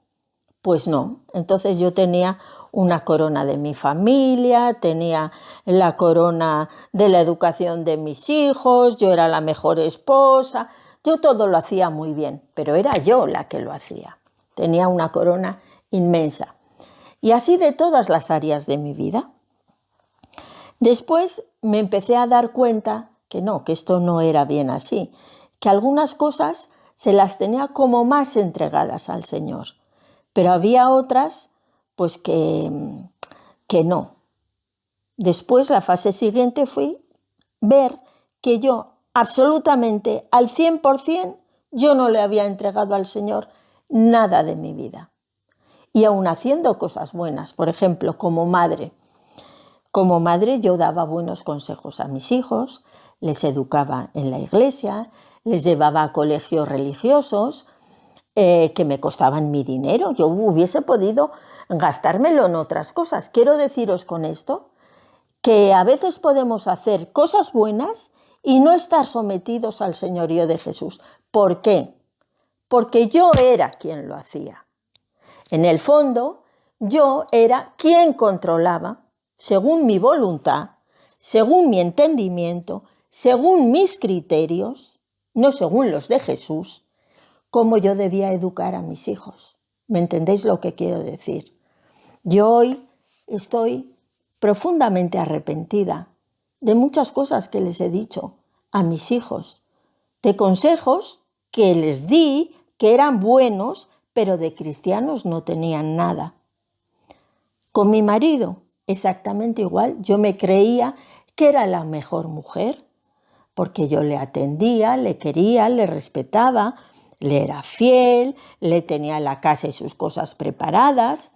D: pues no. Entonces yo tenía una corona de mi familia, tenía la corona de la educación de mis hijos, yo era la mejor esposa, yo todo lo hacía muy bien, pero era yo la que lo hacía. Tenía una corona inmensa. Y así de todas las áreas de mi vida. Después me empecé a dar cuenta que no, que esto no era bien así, que algunas cosas se las tenía como más entregadas al Señor, pero había otras pues que no. Después, la fase siguiente fue ver que yo absolutamente al 100% yo no le había entregado al Señor nada de mi vida. Y aún haciendo cosas buenas, por ejemplo, como madre. Como madre yo daba buenos consejos a mis hijos, les educaba en la iglesia, les llevaba a colegios religiosos que me costaban mi dinero. Yo hubiese podido gastármelo en otras cosas. Quiero deciros con esto que a veces podemos hacer cosas buenas y no estar sometidos al señorío de Jesús. ¿Por qué? Porque yo era quien lo hacía. En el fondo, yo era quien controlaba, según mi voluntad, según mi entendimiento, según mis criterios, no según los de Jesús, cómo yo debía educar a mis hijos. ¿Me entendéis lo que quiero decir? Yo hoy estoy profundamente arrepentida de muchas cosas que les he dicho a mis hijos, de consejos que les di que eran buenos, pero de cristianos no tenían nada. Con mi marido, exactamente igual, yo me creía que era la mejor mujer, porque yo le atendía, le quería, le respetaba, le era fiel, le tenía la casa y sus cosas preparadas,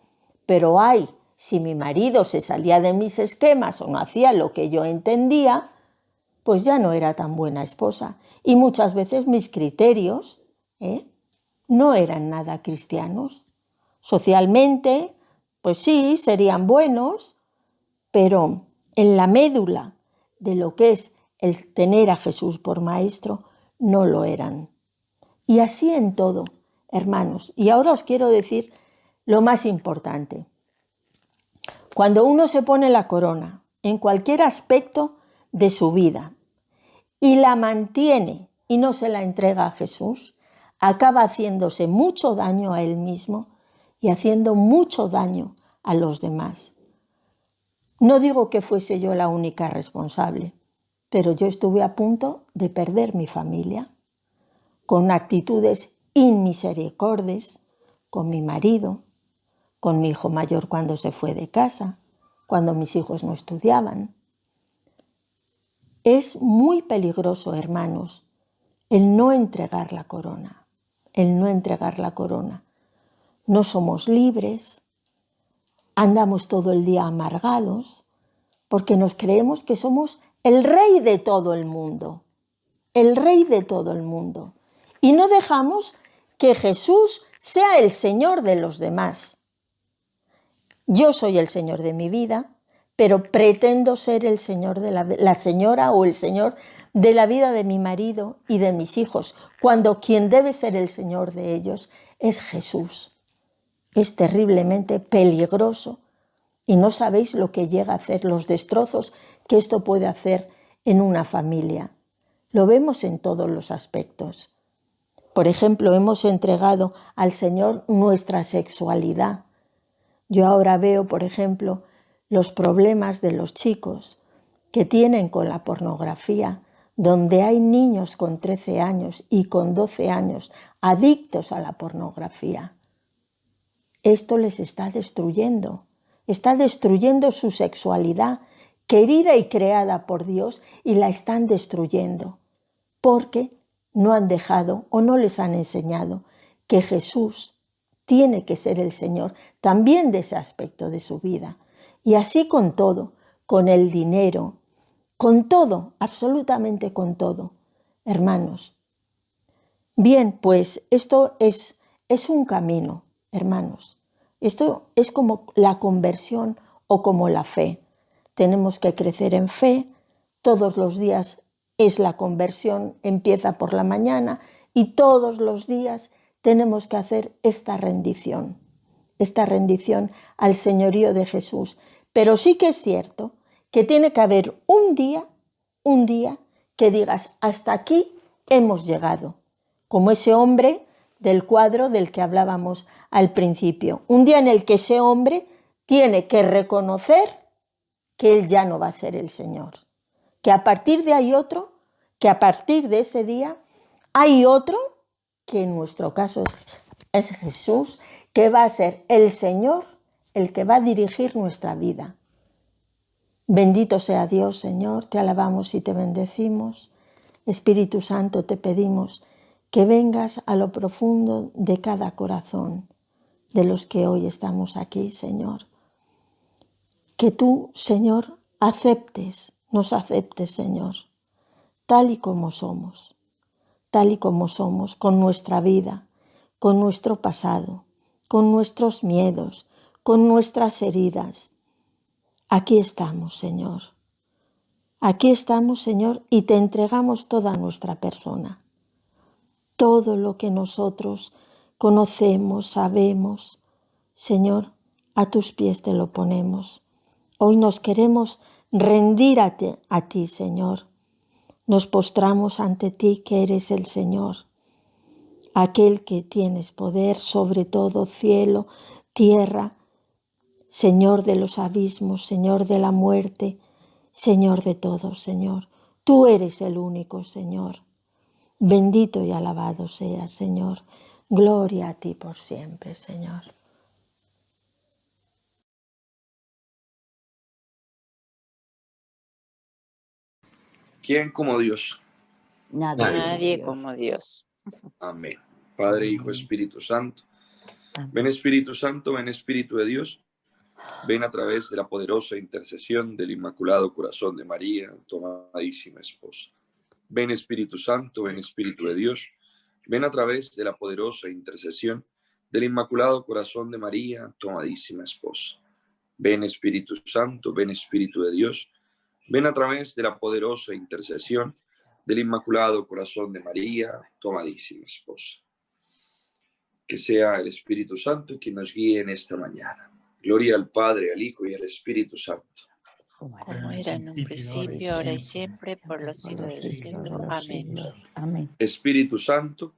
D: pero ay, si mi marido se salía de mis esquemas o no hacía lo que yo entendía, pues ya no era tan buena esposa. Y muchas veces mis criterios no eran nada cristianos. Socialmente, pues sí, serían buenos, pero en la médula de lo que es el tener a Jesús por maestro, no lo eran. Y así en todo, hermanos. Y ahora os quiero decir lo más importante. Cuando uno se pone la corona en cualquier aspecto de su vida y la mantiene y no se la entrega a Jesús, acaba haciéndose mucho daño a él mismo y haciendo mucho daño a los demás. No digo que fuese yo la única responsable, pero yo estuve a punto de perder mi familia con actitudes inmisericordes con mi marido, con mi hijo mayor cuando se fue de casa, cuando mis hijos no estudiaban. Es muy peligroso, hermanos, el no entregar la corona, el no entregar la corona. No somos libres, andamos todo el día amargados, porque nos creemos que somos el rey de todo el mundo, el rey de todo el mundo. Y no dejamos que Jesús sea el Señor de los demás. Yo soy el Señor de mi vida, pero pretendo ser el Señor de la señora o el Señor de la vida de mi marido y de mis hijos, cuando quien debe ser el Señor de ellos es Jesús. Es terriblemente peligroso y no sabéis lo que llega a hacer, los destrozos que esto puede hacer en una familia. Lo vemos en todos los aspectos. Por ejemplo, hemos entregado al Señor nuestra sexualidad. Yo ahora veo, por ejemplo, los problemas de los chicos que tienen con la pornografía, donde hay niños con 13 años y con 12 años adictos a la pornografía. esto les está destruyendo su sexualidad, querida y creada por Dios, y la están destruyendo, porque no han dejado o no les han enseñado que Jesús tiene que ser el Señor también de ese aspecto de su vida. Y así con todo, con el dinero, con todo, absolutamente con todo. Hermanos, bien, pues esto es un camino, hermanos. Esto es como la conversión o como la fe. Tenemos que crecer en fe, todos los días es la conversión, empieza por la mañana y todos los días tenemos que hacer esta rendición al señorío de Jesús. Pero sí que es cierto que tiene que haber un día que digas, hasta aquí hemos llegado, como ese hombre del cuadro del que hablábamos al principio. Un día en el que ese hombre tiene que reconocer que él ya no va a ser el Señor, que a partir de ahí otro, que a partir de ese día hay otro, que en nuestro caso es Jesús, que va a ser el Señor, el que va a dirigir nuestra vida. Bendito sea Dios, Señor, te alabamos y te bendecimos. Espíritu Santo, te pedimos que vengas a lo profundo de cada corazón de los que hoy estamos aquí, Señor. Que tú, Señor, nos aceptes, Señor, tal y como somos, con nuestra vida, con nuestro pasado, con nuestros miedos, con nuestras heridas. Aquí estamos, Señor. Aquí estamos, Señor, y te entregamos toda nuestra persona. Todo lo que nosotros conocemos, sabemos, Señor, a tus pies te lo ponemos. Hoy nos queremos rendir a ti, Señor. Nos postramos ante ti, que eres el Señor, aquel que tienes poder sobre todo cielo, tierra, Señor de los abismos, Señor de la muerte, Señor de todo, Señor. Tú eres el único, Señor. Bendito y alabado seas, Señor. Gloria a ti por siempre, Señor.
E: ¿Quién como Dios?
F: Nadie como Dios.
E: Amén. Padre, Hijo, Espíritu Santo. Ven Espíritu Santo, ven Espíritu de Dios. Ven a través de la poderosa intercesión del Inmaculado Corazón de María, tu amadísima esposa. Ven Espíritu Santo, ven Espíritu de Dios. Ven a través de la poderosa intercesión del Inmaculado Corazón de María, tu amadísima esposa. Ven Espíritu Santo, ven Espíritu de Dios. Ven a través de la poderosa intercesión del Inmaculado Corazón de María, tu amadísima esposa. Que sea el Espíritu Santo quien nos guíe en esta mañana. Gloria al Padre, al Hijo y al Espíritu Santo.
F: Como era en un principio, ahora y siempre, por los siglos del siglo. Amén.
E: Espíritu Santo,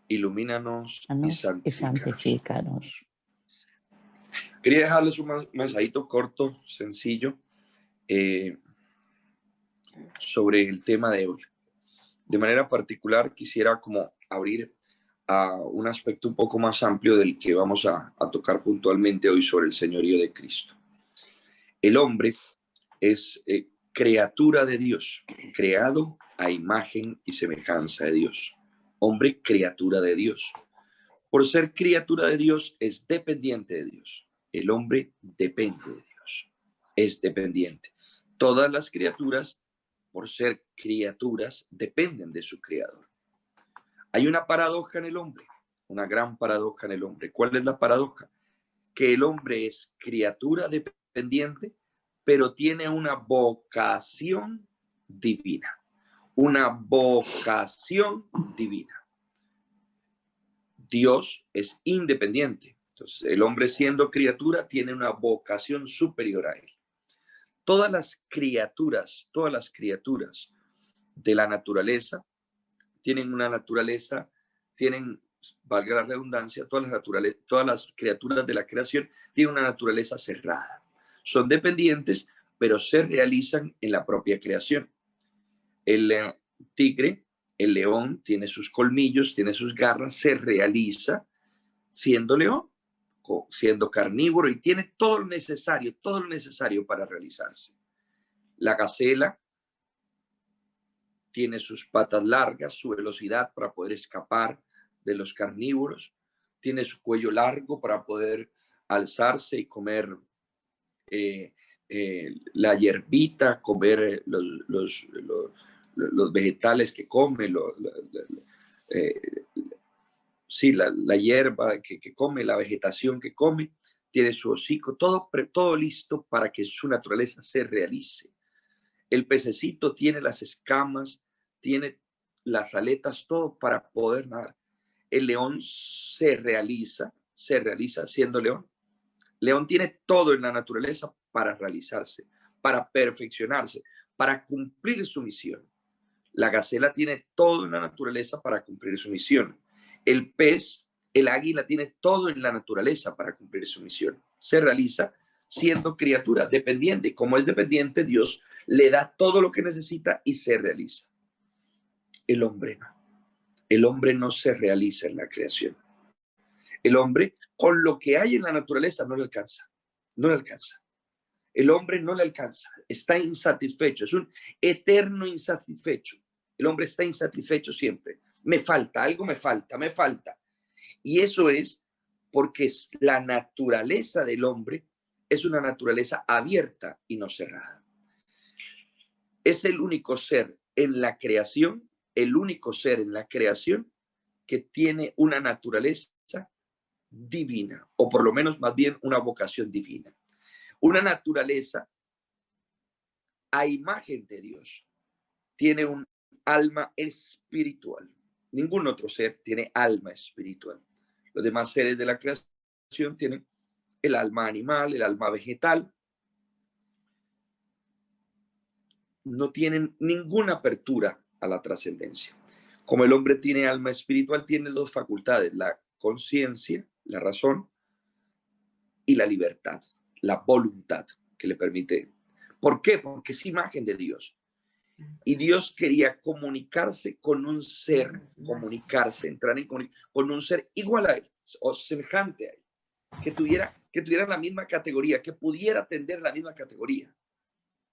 E: ilumínanos y santifícanos. Quería dejarles un mensajito corto, sencillo, sobre el tema de hoy. De manera particular, quisiera como abrir a un aspecto un poco más amplio del que vamos a tocar puntualmente hoy sobre el señorío de Cristo. El hombre es criatura de Dios, creado a imagen y semejanza de Dios. Hombre, criatura de Dios. Por ser criatura de Dios, es dependiente de Dios. El hombre depende de Dios, es dependiente. Todas las criaturas, por ser criaturas, dependen de su creador. Hay una paradoja en el hombre, una gran paradoja en el hombre. ¿Cuál es la paradoja? Que el hombre es criatura dependiente, pero tiene una vocación divina. Una vocación divina. Dios es independiente. Entonces, el hombre siendo criatura tiene una vocación superior a él. Todas las criaturas de la naturaleza tienen una naturaleza, valga la redundancia, todas las criaturas de la creación tienen una naturaleza cerrada. Son dependientes, pero se realizan en la propia creación. El tigre, el león, tiene sus colmillos, tiene sus garras, se realiza siendo león, siendo carnívoro y tiene todo lo necesario para realizarse. La gacela tiene sus patas largas, su velocidad para poder escapar de los carnívoros, tiene su cuello largo para poder alzarse y comer la hierbita, comer los vegetales que come, la hierba que come, la vegetación que come, tiene su hocico, todo listo para que su naturaleza se realice. El pececito tiene las escamas, tiene las aletas, todo para poder nadar. El león se realiza siendo león. León tiene todo en la naturaleza para realizarse, para perfeccionarse, para cumplir su misión. La gacela tiene todo en la naturaleza para cumplir su misión. El pez, el águila, tiene todo en la naturaleza para cumplir su misión. Se realiza siendo criatura dependiente. Como es dependiente, Dios le da todo lo que necesita y se realiza. El hombre no. El hombre no se realiza en la creación. El hombre, con lo que hay en la naturaleza, no le alcanza. No le alcanza. El hombre no le alcanza. Está insatisfecho. Es un eterno insatisfecho. El hombre está insatisfecho siempre. Me falta, algo me falta, me falta. Y eso es porque la naturaleza del hombre es una naturaleza abierta y no cerrada. Es el único ser en la creación, que tiene una naturaleza divina, o por lo menos más bien una vocación divina. Una naturaleza a imagen de Dios. Tiene un alma espiritual. Ningún otro ser tiene alma espiritual. Los demás seres de la creación tienen el alma animal, el alma vegetal. No tienen ninguna apertura a la trascendencia. Como el hombre tiene alma espiritual, tiene dos facultades: la conciencia, la razón, y la libertad, la voluntad que le permite. ¿Por qué? Porque es imagen de Dios. Y Dios quería comunicarse con un ser, entrar en comunicación con un ser igual a él o semejante a él, que tuviera la misma categoría, que pudiera atender la misma categoría.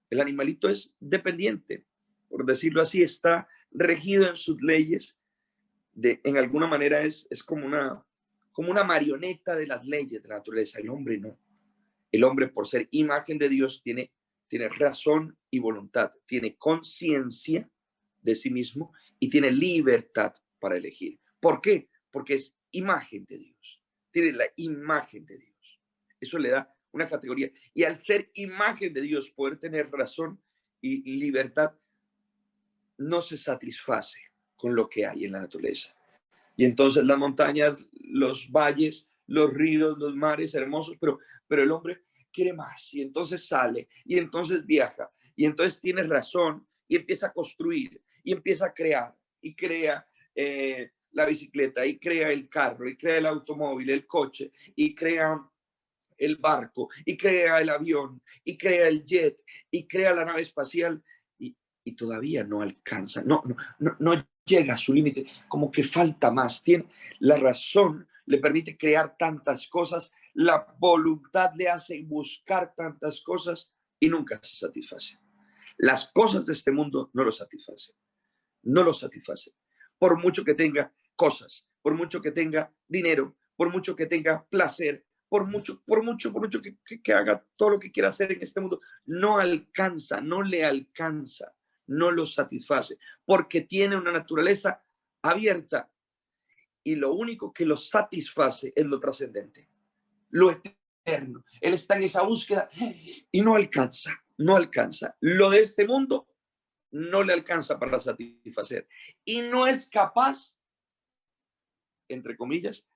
E: El animalito es dependiente, por decirlo así, está regido en sus leyes, en alguna manera es como una marioneta de las leyes de la naturaleza. El hombre no. El hombre, por ser imagen de Dios, tiene razón y voluntad, tiene conciencia de sí mismo y tiene libertad para elegir. ¿Por qué? Porque es imagen de Dios, tiene la imagen de Dios. Eso le da una categoría. Y al ser imagen de Dios, poder tener razón y libertad, no se satisface con lo que hay en la naturaleza. Y entonces las montañas, los valles, los ríos, los mares hermosos, pero el hombre quiere más, y entonces sale, y entonces viaja, y entonces tiene razón, y empieza a construir, y empieza a crear, y crea la bicicleta, y crea el carro, y crea el automóvil, el coche, y crea el barco, y crea el avión, y crea el jet, y crea la nave espacial, y todavía no alcanza, no llega a su límite, como que falta más. Tiene la razón, le permite crear tantas cosas, la voluntad le hace buscar tantas cosas y nunca se satisface. Las cosas de este mundo no lo satisfacen, por mucho que tenga cosas, por mucho que tenga dinero, por mucho que tenga placer, por mucho que haga todo lo que quiera hacer en este mundo, no alcanza, no le alcanza, no lo satisface, porque tiene una naturaleza abierta. Y lo único que lo satisface es lo trascendente, lo eterno. Él está en esa búsqueda y no alcanza. Lo de este mundo no le alcanza para satisfacer. Y no es capaz, entre comillas,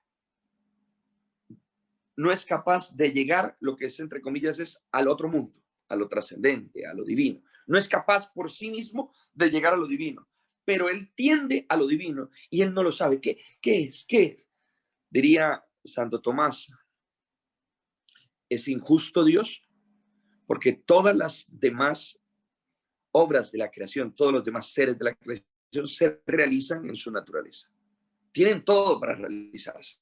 E: no es capaz de llegar, lo que es, entre comillas, es al otro mundo, a lo trascendente, a lo divino. No es capaz por sí mismo de llegar a lo divino. Pero él tiende a lo divino y él no lo sabe. ¿Qué es? Diría Santo Tomás, ¿es injusto Dios? Porque todas las demás obras de la creación, todos los demás seres de la creación se realizan en su naturaleza. Tienen todo para realizarse.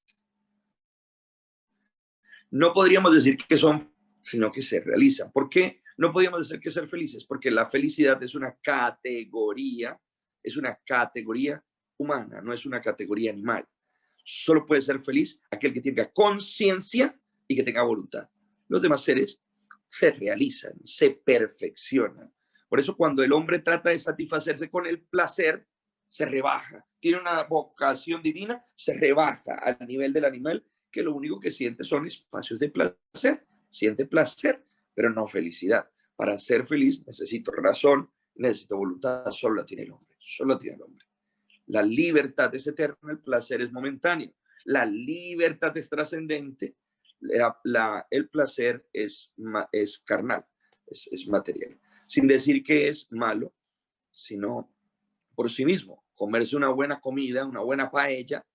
E: No podríamos decir que son, sino que se realizan. ¿Por qué no podríamos decir que ser felices? Porque la felicidad es una categoría humana, no es una categoría animal. Solo puede ser feliz aquel que tenga conciencia y que tenga voluntad. Los demás seres se realizan, se perfeccionan. Por eso cuando el hombre trata de satisfacerse con el placer, se rebaja. Tiene una vocación divina, se rebaja al nivel del animal, que lo único que siente son espacios de placer. Siente placer, pero no felicidad. Para ser feliz necesito razón, necesito voluntad. Solo la tiene el hombre, solo la tiene el hombre. La libertad es eterna, el placer es momentáneo. La libertad es trascendente, el placer es carnal, es material. Sin decir que es malo, sino por sí mismo. Comerse una buena comida, una buena paella,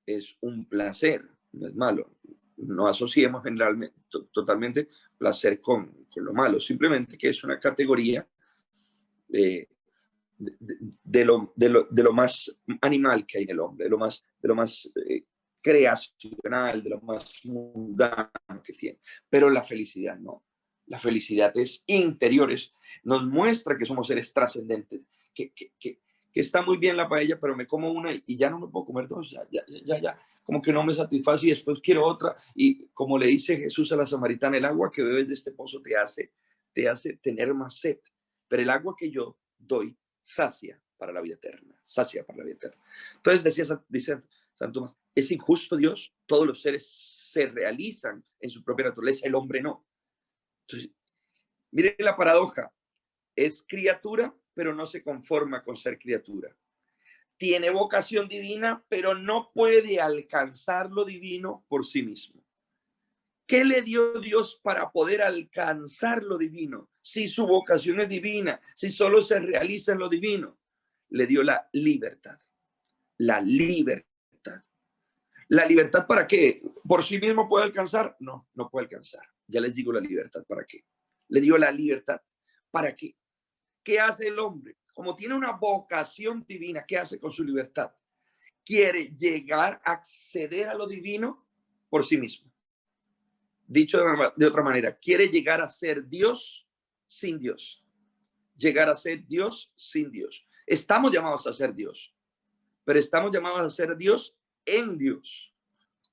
E: es un placer, no es malo. No asociemos generalmente, totalmente placer con lo malo, simplemente que es una categoría de lo más animal que hay en el hombre, de lo más creacional, de lo más mundano que tiene. Pero la felicidad no. La felicidad es interior, nos muestra que somos seres trascendentes, que está muy bien la paella, pero me como una y ya no me puedo comer dos, ya, como que no me satisface y después quiero otra. Y como le dice Jesús a la samaritana, el agua que bebes de este pozo te hace tener más sed, pero el agua que yo doy sacia para la vida eterna, sacia para la vida eterna. Entonces dice San Tomás, es injusto Dios, todos los seres se realizan en su propia naturaleza, el hombre no. Entonces, mire la paradoja, es criatura, pero no se conforma con ser criatura. Tiene vocación divina, pero no puede alcanzar lo divino por sí mismo. ¿Qué le dio Dios para poder alcanzar lo divino? Si su vocación es divina, si solo se realiza en lo divino, le dio la libertad. La libertad. ¿La libertad para qué? ¿Por sí mismo puede alcanzar? No, no puede alcanzar. Ya les digo la libertad para qué. Le dio la libertad. ¿Para qué? ¿Qué hace el hombre? Como tiene una vocación divina, ¿qué hace con su libertad? Quiere llegar a acceder a lo divino por sí mismo. Dicho de otra manera, quiere llegar a ser Dios sin Dios. Llegar a ser Dios sin Dios. Estamos llamados a ser Dios, pero estamos llamados a ser Dios en Dios,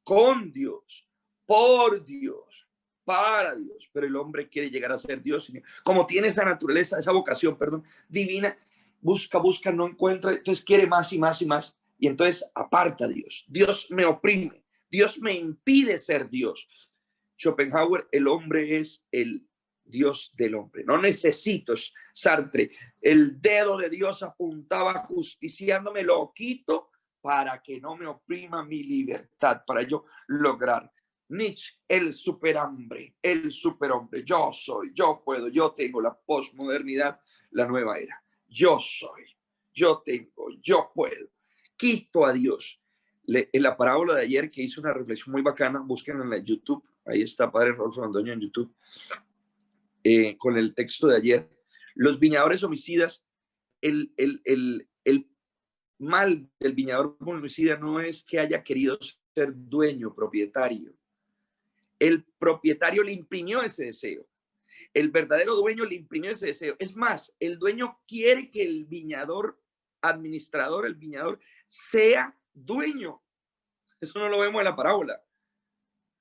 E: con Dios, por Dios, para Dios. Pero el hombre quiere llegar a ser Dios. Como tiene esa naturaleza, esa vocación, divina, busca, no encuentra, entonces quiere más y más y más. Y entonces aparta a Dios. Dios me oprime. Dios me impide ser Dios. Schopenhauer, el hombre es el Dios del hombre. No necesito, Sartre, el dedo de Dios apuntaba justiciándome, lo quito para que no me oprima mi libertad, para yo lograr. Nietzsche, el superhombre, yo soy, yo puedo, yo tengo la posmodernidad, la nueva era. Yo soy, yo tengo, yo puedo. Quito a Dios. En la parábola de ayer, que hice una reflexión muy bacana, busquen en la YouTube, ahí está Padre Rodolfo Londoño en YouTube, con el texto de ayer. Los viñadores homicidas, el mal del viñador homicida no es que haya querido ser dueño, propietario. El propietario le imprimió ese deseo. El verdadero dueño le imprimió ese deseo. Es más, el dueño quiere que el viñador, administrador, el viñador, sea dueño. Eso no lo vemos en la parábola.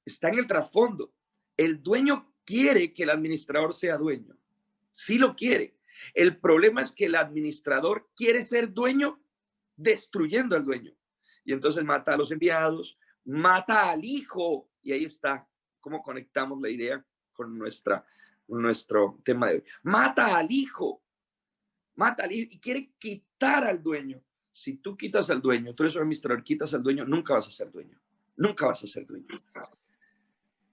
E: Está en el trasfondo. El dueño quiere que el administrador sea dueño. Sí lo quiere. El problema es que el administrador quiere ser dueño destruyendo al dueño. Y entonces mata a los enviados, mata al hijo. Y ahí está cómo conectamos la idea con nuestro tema de hoy. Mata al hijo y quiere quitar al dueño. Si tú quitas al dueño, tú eres un administrador, quitas al dueño, nunca vas a ser dueño. Nunca vas a ser dueño.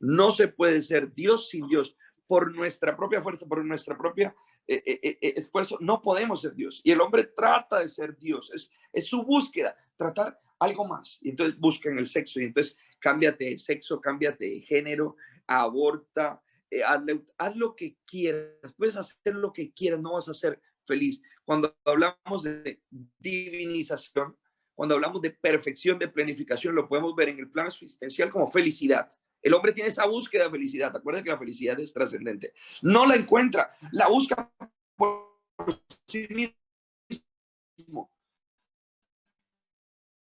E: No se puede ser Dios sin Dios. Por nuestra propia fuerza, por nuestra propia esfuerzo, no podemos ser Dios. Y el hombre trata de ser Dios. Es su búsqueda, tratar algo más. Y entonces buscan el sexo. Y entonces cámbiate de sexo, cámbiate de género, aborta, haz lo que quieras. Puedes hacer lo que quieras, no vas a ser feliz. Cuando hablamos de divinización, cuando hablamos de perfección, de planificación, lo podemos ver en el plano existencial como felicidad. El hombre tiene esa búsqueda de felicidad. Acuérdense que la felicidad es trascendente. No la encuentra, la busca por sí mismo.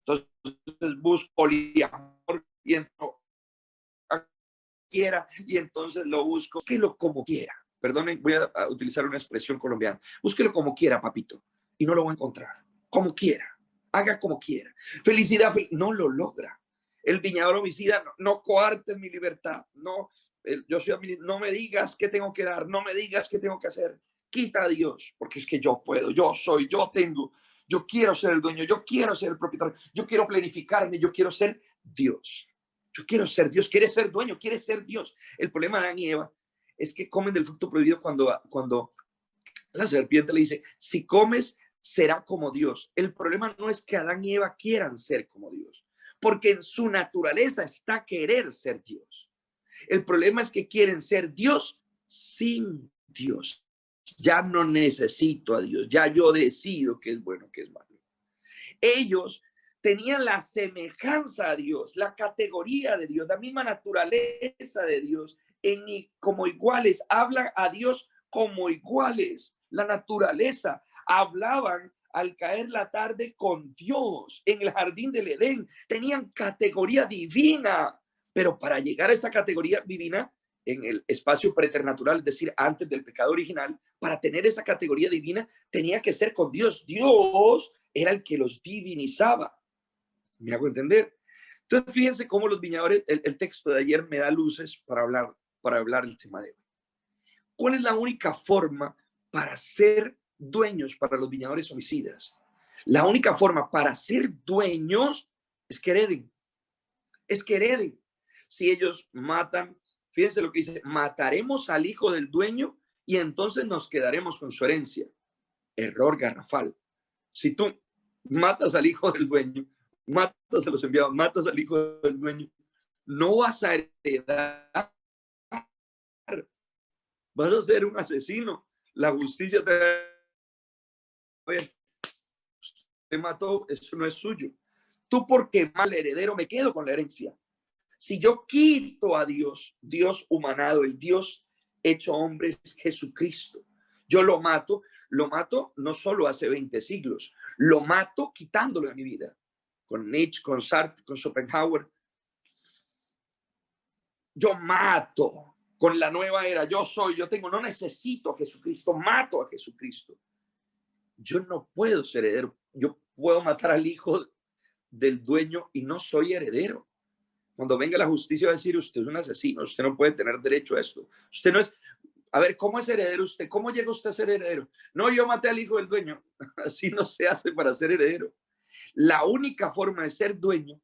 E: Entonces busco poliamor y entonces lo busco. Búsquelo como quiera. Perdonen, voy a utilizar una expresión colombiana. Búsquelo como quiera, papito, y no lo va a encontrar. Como quiera, haga como quiera. Felicidad, no lo logra. El viñador homicida, no coartes mi libertad. No, no me digas qué tengo que dar, no me digas qué tengo que hacer. Quita a Dios, porque es que yo puedo, yo soy, yo tengo, yo quiero ser el dueño, yo quiero ser el propietario, yo quiero planificarme, yo quiero ser Dios. Yo quiero ser Dios, quiere ser dueño, quiere ser Dios. El problema de Adán y Eva es que comen del fruto prohibido cuando la serpiente le dice, si comes, será como Dios. El problema no es que Adán y Eva quieran ser como Dios, porque en su naturaleza está querer ser Dios. El problema es que quieren ser Dios sin Dios. Ya no necesito a Dios, ya yo decido qué es bueno, qué es malo. Ellos tenían la semejanza a Dios, la categoría de Dios, la misma naturaleza de Dios, como iguales, hablan a Dios como iguales, la naturaleza, hablaban al caer la tarde con Dios en el jardín del Edén, tenían categoría divina, pero para llegar a esa categoría divina en el espacio preternatural, es decir, antes del pecado original, para tener esa categoría divina tenía que ser con Dios. Dios era el que los divinizaba. ¿Me hago entender? Entonces, fíjense cómo los viñadores, el texto de ayer me da luces para hablar el tema de hoy. ¿Cuál es la única forma para ser dueños para los viñadores homicidas? La única forma para ser dueños es que hereden. Es que hereden. Si ellos matan, fíjense lo que dice, mataremos al hijo del dueño y entonces nos quedaremos con su herencia. Error garrafal. Si tú matas al hijo del dueño, matas a los enviados, matas al hijo del dueño, no vas a heredar, vas a ser un asesino. La justicia te mató, eso no es suyo. Tú porque mal heredero me quedo con la herencia. Si yo quito a Dios, Dios humanado, el Dios hecho hombre es Jesucristo, yo lo mato no solo hace 20 siglos, lo mato quitándolo de mi vida. Con Nietzsche, con Sartre, con Schopenhauer. Yo mato con la nueva era, no necesito a Jesucristo, mato a Jesucristo. Yo no puedo ser heredero, yo puedo matar al hijo del dueño y no soy heredero. Cuando venga la justicia va a decir, usted es un asesino, usted no puede tener derecho a esto. Usted no es, a ver, ¿cómo es heredero usted? ¿Cómo llega usted a ser heredero? No, yo maté al hijo del dueño. Así no se hace para ser heredero. La única forma de ser dueño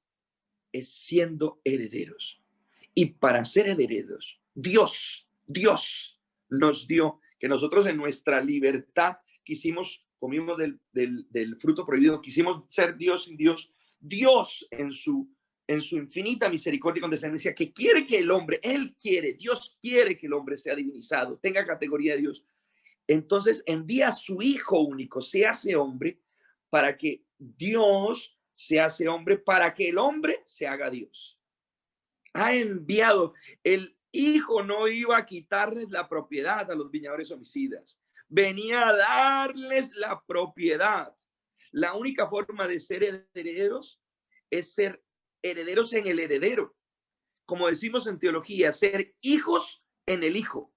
E: es siendo herederos. Y para ser herederos, Dios nos dio que nosotros en nuestra libertad comimos del fruto prohibido, quisimos ser Dios sin Dios. Dios en su infinita misericordia y condescendencia, que quiere que el hombre, Dios quiere que el hombre sea divinizado, tenga categoría de Dios. Entonces envía a su hijo único, se hace hombre, para que Dios se hace hombre, para que el hombre se haga Dios. Ha enviado, el hijo no iba a quitarles la propiedad a los viñadores homicidas, venía a darles la propiedad. La única forma de ser herederos es ser herederos en el heredero. Como decimos en teología, ser hijos en el hijo.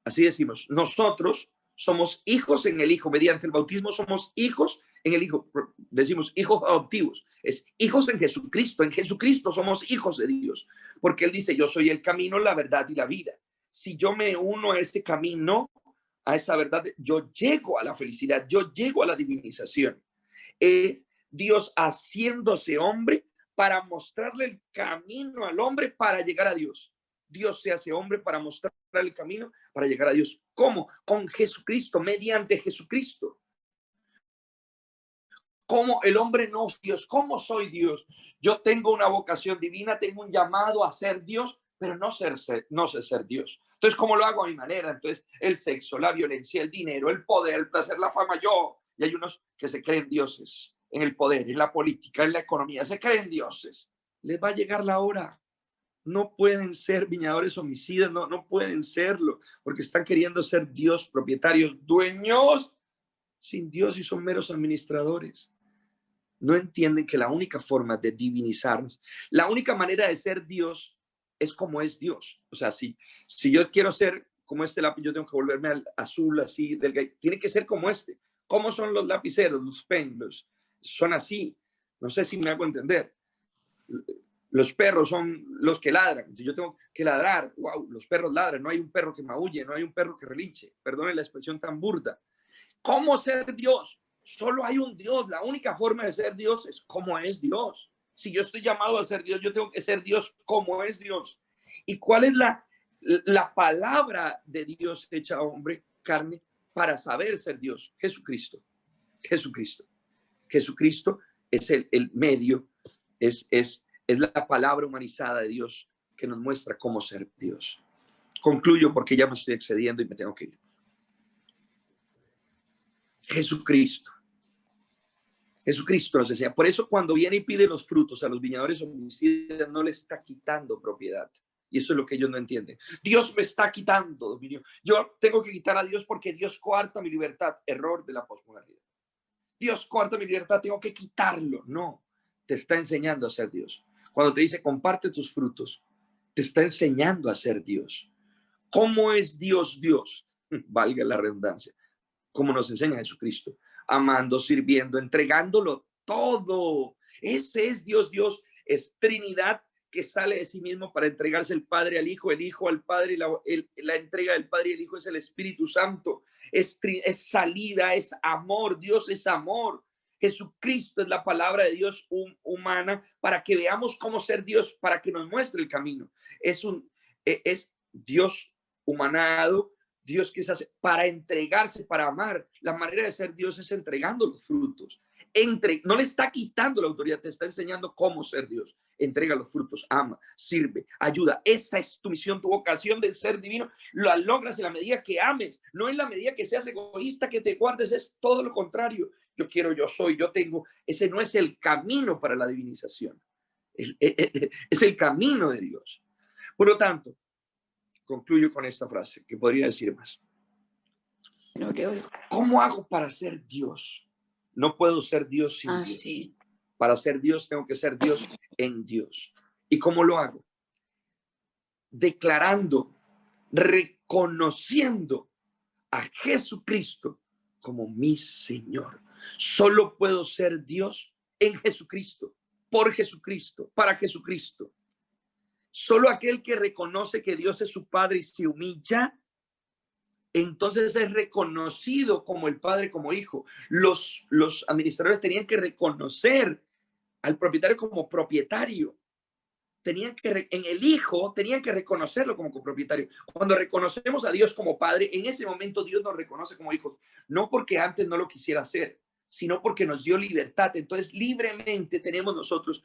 E: Así decimos, nosotros somos hijos en el hijo. Mediante el bautismo somos hijos en el hijo. Decimos hijos adoptivos. Es hijos en Jesucristo. En Jesucristo somos hijos de Dios. Porque Él dice, yo soy el camino, la verdad y la vida. Si yo me uno a este camino, a esa verdad, yo llego a la felicidad, yo llego a la divinización. Es Dios haciéndose hombre para mostrarle el camino al hombre para llegar a Dios. Dios se hace hombre para mostrar el camino para llegar a Dios. ¿Cómo? Con Jesucristo, mediante Jesucristo. ¿Cómo el hombre no es Dios? ¿Cómo soy Dios? Yo tengo una vocación divina, tengo un llamado a ser Dios, pero no sé ser Dios. Entonces, ¿cómo lo hago a mi manera? Entonces, el sexo, la violencia, el dinero, el poder, el placer, la fama, yo. Y hay unos que se creen dioses en el poder, en la política, en la economía, se creen dioses. Les va a llegar la hora. no pueden ser viñadores homicidas, no pueden serlo, porque están queriendo ser Dios, propietarios, dueños, sin Dios, y son meros administradores. No entienden que la única forma de divinizarnos, la única manera de ser Dios es como es Dios. O sea, si yo quiero ser como este lápiz, yo tengo que volverme al azul, así, tiene que ser como este. ¿Cómo son los lapiceros, los pelos? Son así. No sé si me hago entender. Los perros son los que ladran. Yo tengo que ladrar. Wow, los perros ladran. No hay un perro que maulle, no hay un perro que relinche. Perdonen la expresión tan burda. ¿Cómo ser Dios? Solo hay un Dios. La única forma de ser Dios es como es Dios. Si yo estoy llamado a ser Dios, yo tengo que ser Dios como es Dios. ¿Y cuál es la palabra de Dios hecha hombre, carne, para saber ser Dios? Jesucristo. Jesucristo. Jesucristo es el medio, es la palabra humanizada de Dios que nos muestra cómo ser Dios. Concluyo porque ya me estoy excediendo y me tengo que ir. Jesucristo. Jesucristo nos enseña. Por eso cuando viene y pide los frutos a los viñadores homicidas, no le está quitando propiedad. Y eso es lo que ellos no entienden. Dios me está quitando dominio. Yo tengo que quitar a Dios porque Dios coarta mi libertad. Error de la posmodernidad. Dios coarta mi libertad, tengo que quitarlo. No, te está enseñando a ser Dios. Cuando te dice comparte tus frutos, te está enseñando a ser Dios. ¿Cómo es Dios Dios? Valga la redundancia. Como nos enseña Jesucristo, amando, sirviendo, entregándolo todo. Ese es Dios. Dios es Trinidad que sale de sí mismo para entregarse el Padre al Hijo, el Hijo al Padre, y la entrega del Padre y el Hijo es el Espíritu Santo. Es salida, es amor. Dios es amor. Jesucristo es la palabra de Dios humana para que veamos cómo ser Dios, para que nos muestre el camino. Es Dios humanado, Dios que se hace para entregarse, para amar. La manera de ser Dios es entregando los frutos. No le está quitando la autoridad, te está enseñando cómo ser Dios. Entrega los frutos, ama, sirve, ayuda. Esa es tu misión, tu vocación de ser divino. Lo logras en la medida que ames, no en la medida que seas egoísta, que te guardes. Es todo lo contrario. Yo quiero, yo soy, yo tengo. Ese no es el camino para la divinización. Es el camino de Dios. Por lo tanto, concluyo con esta frase, que podría decir más. ¿Cómo hago para ser Dios? No puedo ser Dios sin Dios.
F: Sí.
E: Para ser Dios tengo que ser Dios en Dios. ¿Y cómo lo hago? Declarando, reconociendo a Jesucristo como mi Señor. Solo puedo ser Dios en Jesucristo, por Jesucristo, para Jesucristo. Solo aquel que reconoce que Dios es su Padre y se humilla, entonces es reconocido como el Padre, como Hijo. Los administradores tenían que reconocer al propietario como propietario. En el Hijo tenían que reconocerlo como copropietario. Cuando reconocemos a Dios como Padre, en ese momento Dios nos reconoce como hijos. No porque antes no lo quisiera hacer, sino porque nos dio libertad. Entonces, libremente tenemos nosotros.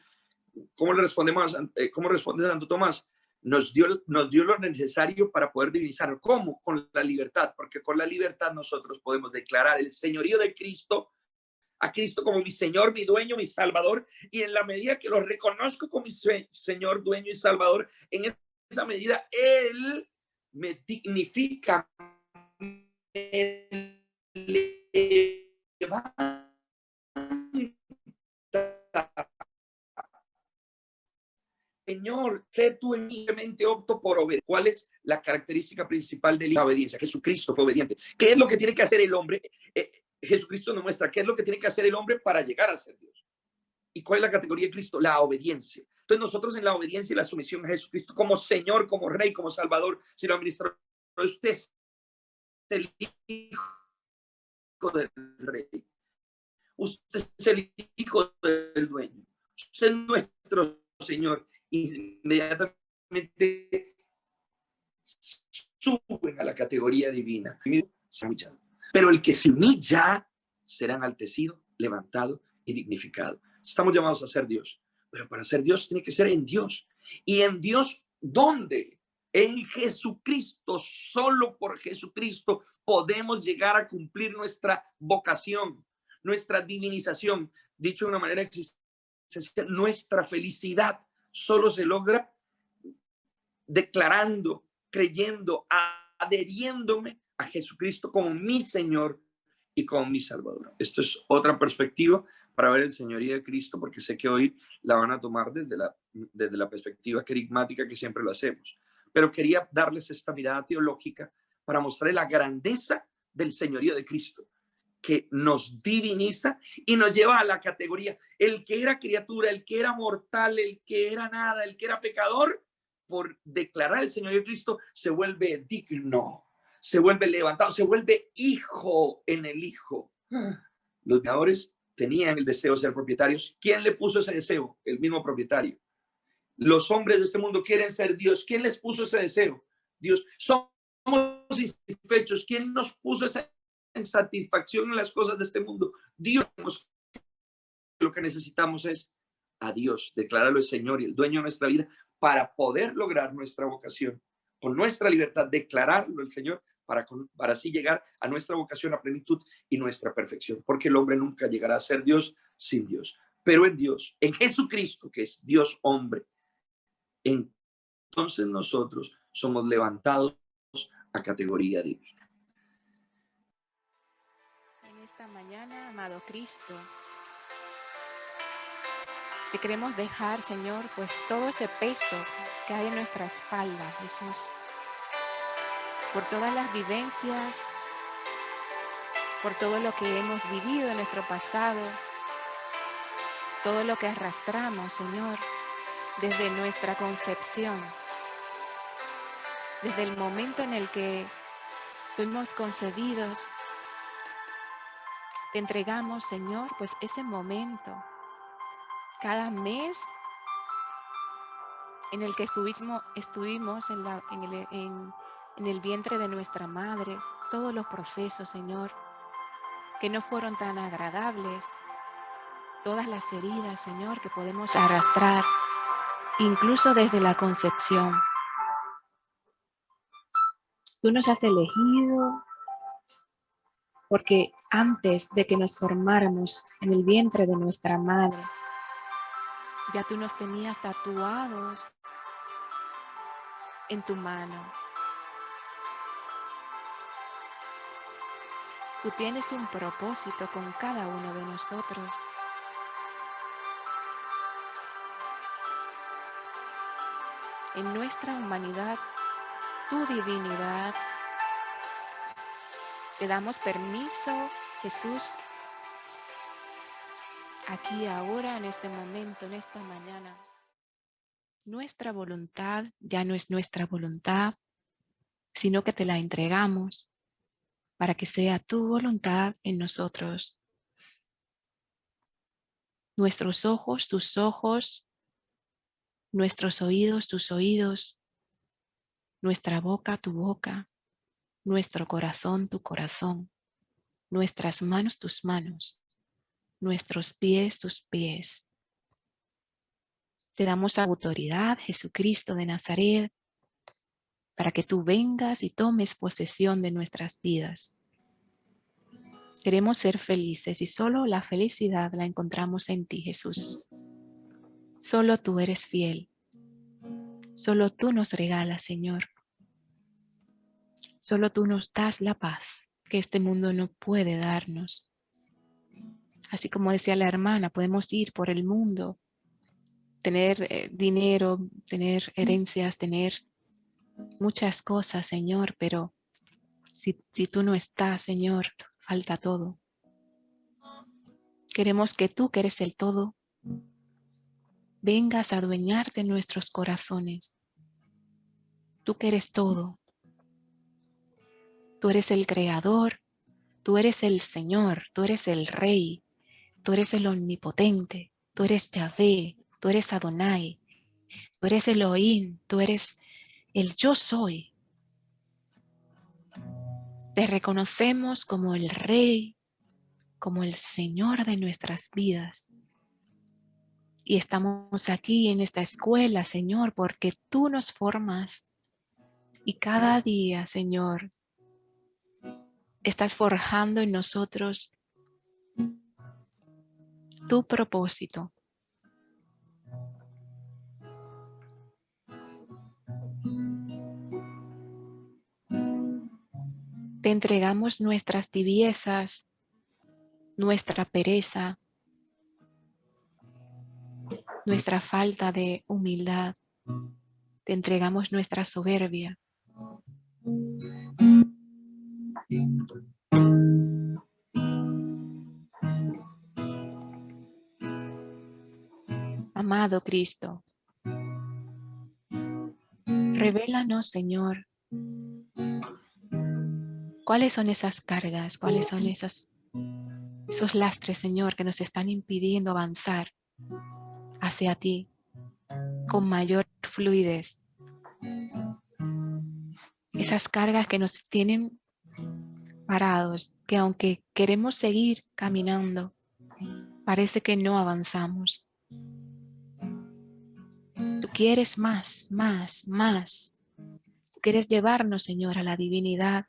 E: ¿Cómo le respondemos? ¿Cómo responde Santo Tomás? Nos dio lo necesario para poder divinizar. ¿Cómo? Con la libertad, porque con la libertad nosotros podemos declarar el señorío de Cristo, a Cristo como mi Señor, mi dueño, mi Salvador, y en la medida que lo reconozco como mi Señor, dueño y Salvador, en esa medida Él me dignifica, me levanta. Señor, sé tú en mi mente, opto por obedecer. ¿Cuál es la característica principal de la obediencia? Jesucristo fue obediente. ¿Qué es lo que tiene que hacer el hombre? Jesucristo nos muestra qué es lo que tiene que hacer el hombre para llegar a ser Dios. ¿Y cuál es la categoría de Cristo? La obediencia. Entonces nosotros en la obediencia y la sumisión a Jesucristo como Señor, como Rey, como Salvador, si lo administrador, usted es el Hijo del Rey. Usted es el Hijo del Dueño. Usted es nuestro Señor. Inmediatamente suben a la categoría divina. Pero el que se humilla será enaltecido, levantado y dignificado. Estamos llamados a ser Dios, pero para ser Dios tiene que ser en Dios. ¿Y en Dios dónde? En Jesucristo. Solo por Jesucristo podemos llegar a cumplir nuestra vocación, nuestra divinización. Dicho de una manera existencial, nuestra felicidad solo se logra declarando, creyendo, adheriéndome a Jesucristo como mi Señor y como mi Salvador. Esto es otra perspectiva para ver el señorío de Cristo, porque sé que hoy la van a tomar desde la perspectiva querigmática que siempre lo hacemos. Pero quería darles esta mirada teológica para mostrarles la grandeza del señorío de Cristo, que nos diviniza y nos lleva a la categoría, el que era criatura, el que era mortal, el que era nada, el que era pecador, por declarar el señorío de Cristo, se vuelve digno, se vuelve levantado, se vuelve hijo en el Hijo. Los creadores tenían el deseo de ser propietarios. ¿Quién le puso ese deseo? El mismo propietario. Los hombres de este mundo quieren ser Dios. ¿Quién les puso ese deseo? Dios. Somos insatisfechos. ¿Quién nos puso esa insatisfacción en las cosas de este mundo? Dios. Lo que necesitamos es a Dios, declararlo el Señor y el dueño de nuestra vida, para poder lograr nuestra vocación. Con nuestra libertad, declararlo el Señor, para así llegar a nuestra vocación, a plenitud y nuestra perfección. Porque el hombre nunca llegará a ser Dios sin Dios. Pero en Dios, en Jesucristo, que es Dios hombre, entonces nosotros somos levantados a categoría divina.
F: En esta mañana, amado Cristo, te queremos dejar, Señor, pues todo ese peso que hay en nuestra espalda, Jesús, por todas las vivencias, por todo lo que hemos vivido en nuestro pasado, todo lo que arrastramos, Señor, desde nuestra concepción, desde el momento en el que fuimos concebidos. Te entregamos, Señor, pues ese momento, cada mes en el que estuvimos en el vientre de nuestra madre, todos los procesos, Señor, que no fueron tan agradables, todas las heridas, Señor, que podemos arrastrar, incluso desde la concepción. Tú nos has elegido porque antes de que nos formáramos en el vientre de nuestra madre, ya tú nos tenías tatuados en tu mano. Tú tienes un propósito con cada uno de nosotros. En nuestra humanidad, tu divinidad, te damos permiso, Jesús, aquí, ahora, en este momento, en esta mañana. Nuestra voluntad ya no es nuestra voluntad, sino que te la entregamos para que sea tu voluntad en nosotros. Nuestros ojos, tus ojos, nuestros oídos, tus oídos, nuestra boca, tu boca, nuestro corazón, tu corazón, nuestras manos, tus manos, nuestros pies, tus pies. Te damos autoridad, Jesucristo de Nazaret, para que tú vengas y tomes posesión de nuestras vidas. Queremos ser felices y solo la felicidad la encontramos en ti, Jesús. Solo tú eres fiel. Solo tú nos regalas, Señor. Solo tú nos das la paz que este mundo no puede darnos. Así como decía la hermana, podemos ir por el mundo, tener dinero, tener herencias, tener muchas cosas, Señor, pero si tú no estás, Señor, falta todo. Queremos que tú, que eres el todo, vengas a adueñarte de nuestros corazones. Tú que eres todo. Tú eres el Creador, tú eres el Señor, tú eres el Rey, tú eres el Omnipotente, tú eres Yahvé, tú eres Adonai, tú eres Elohim, tú eres el Yo Soy. Te reconocemos como el Rey, como el Señor de nuestras vidas. Y estamos aquí en esta escuela, Señor, porque tú nos formas. Y cada día, Señor, estás forjando en nosotros tu propósito. Te entregamos nuestras tibiezas, nuestra pereza, nuestra falta de humildad. Te entregamos nuestra soberbia. Amado Cristo, revélanos, Señor, cuáles son esas cargas, cuáles son esos lastres, Señor, que nos están impidiendo avanzar hacia ti con mayor fluidez. Esas cargas que nos tienen parados, que aunque queremos seguir caminando, parece que no avanzamos. Tú quieres más, más, más. Tú quieres llevarnos, Señor, a la divinidad.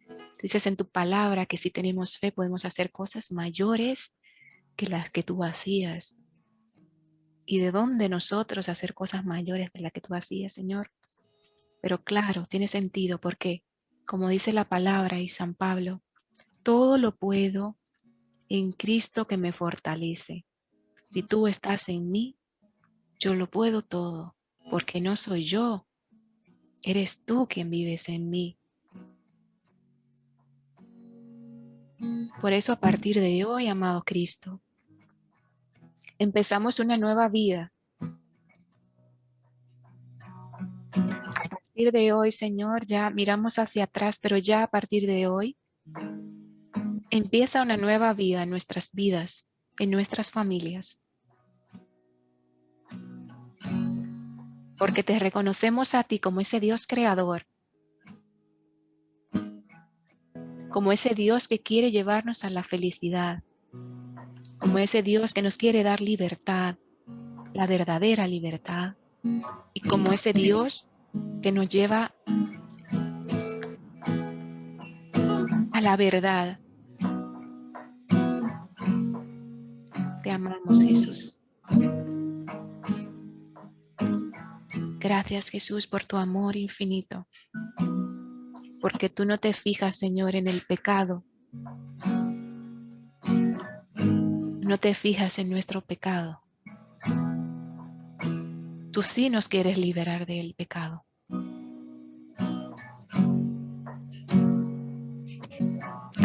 F: Tú dices en tu palabra que si tenemos fe podemos hacer cosas mayores que las que tú hacías. ¿Y de dónde nosotros hacer cosas mayores de las que tú hacías, Señor? Pero claro, tiene sentido porque, como dice la palabra y San Pablo, todo lo puedo en Cristo que me fortalece. Si tú estás en mí, yo lo puedo todo, porque no soy yo, eres tú quien vives en mí. Por eso a partir de hoy, amado Cristo, empezamos una nueva vida. A partir de hoy, Señor, ya miramos hacia atrás, pero ya a partir de hoy empieza una nueva vida en nuestras vidas, en nuestras familias. Porque te reconocemos a ti como ese Dios creador, como ese Dios que quiere llevarnos a la felicidad, como ese Dios que nos quiere dar libertad, la verdadera libertad, y como ese Dios que nos lleva a la verdad. Te amamos, Jesús. Gracias, Jesús, por tu amor infinito, porque tú no te fijas, Señor, en el pecado. No te fijas en nuestro pecado. Tú sí nos quieres liberar del pecado.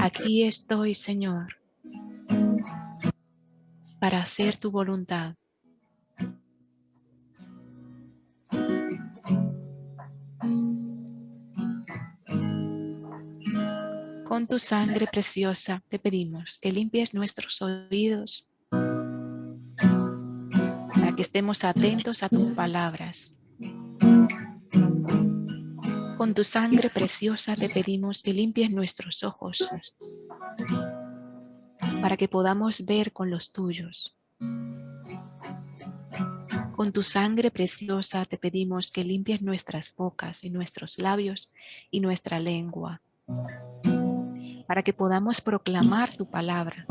F: Aquí estoy, Señor, para hacer tu voluntad. Con tu sangre preciosa te pedimos que limpies nuestros oídos para que estemos atentos a tus palabras. Con tu sangre preciosa te pedimos que limpies nuestros ojos para que podamos ver con los tuyos. Con tu sangre preciosa te pedimos que limpies nuestras bocas y nuestros labios y nuestra lengua para que podamos proclamar tu palabra.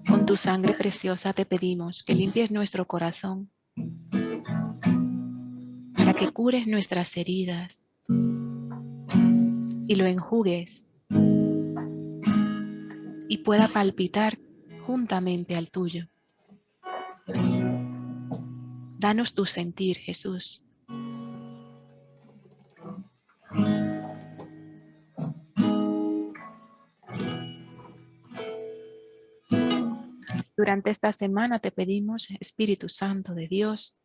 F: Con tu sangre preciosa te pedimos que limpies nuestro corazón para que cures nuestras heridas y lo enjugues y pueda palpitar juntamente al tuyo. Danos tu sentir, Jesús. Durante esta semana te pedimos, Espíritu Santo de Dios,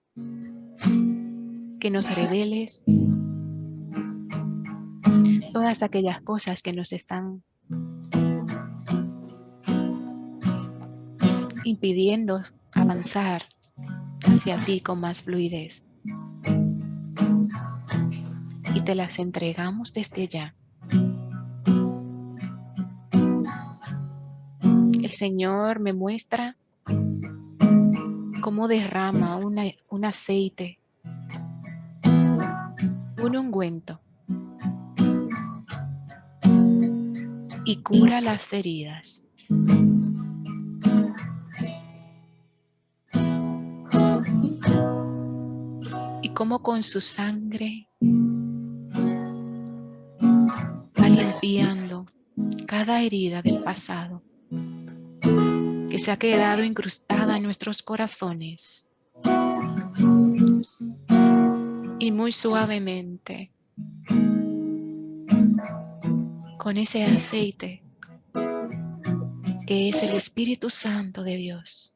F: que nos reveles todas aquellas cosas que nos están impidiendo avanzar hacia ti con más fluidez. Y te las entregamos desde ya. El Señor me muestra cómo derrama un aceite, un ungüento, y cura las heridas. Y cómo con su sangre cada herida del pasado que se ha quedado incrustada en nuestros corazones. Y muy suavemente, con ese aceite que es el Espíritu Santo de Dios,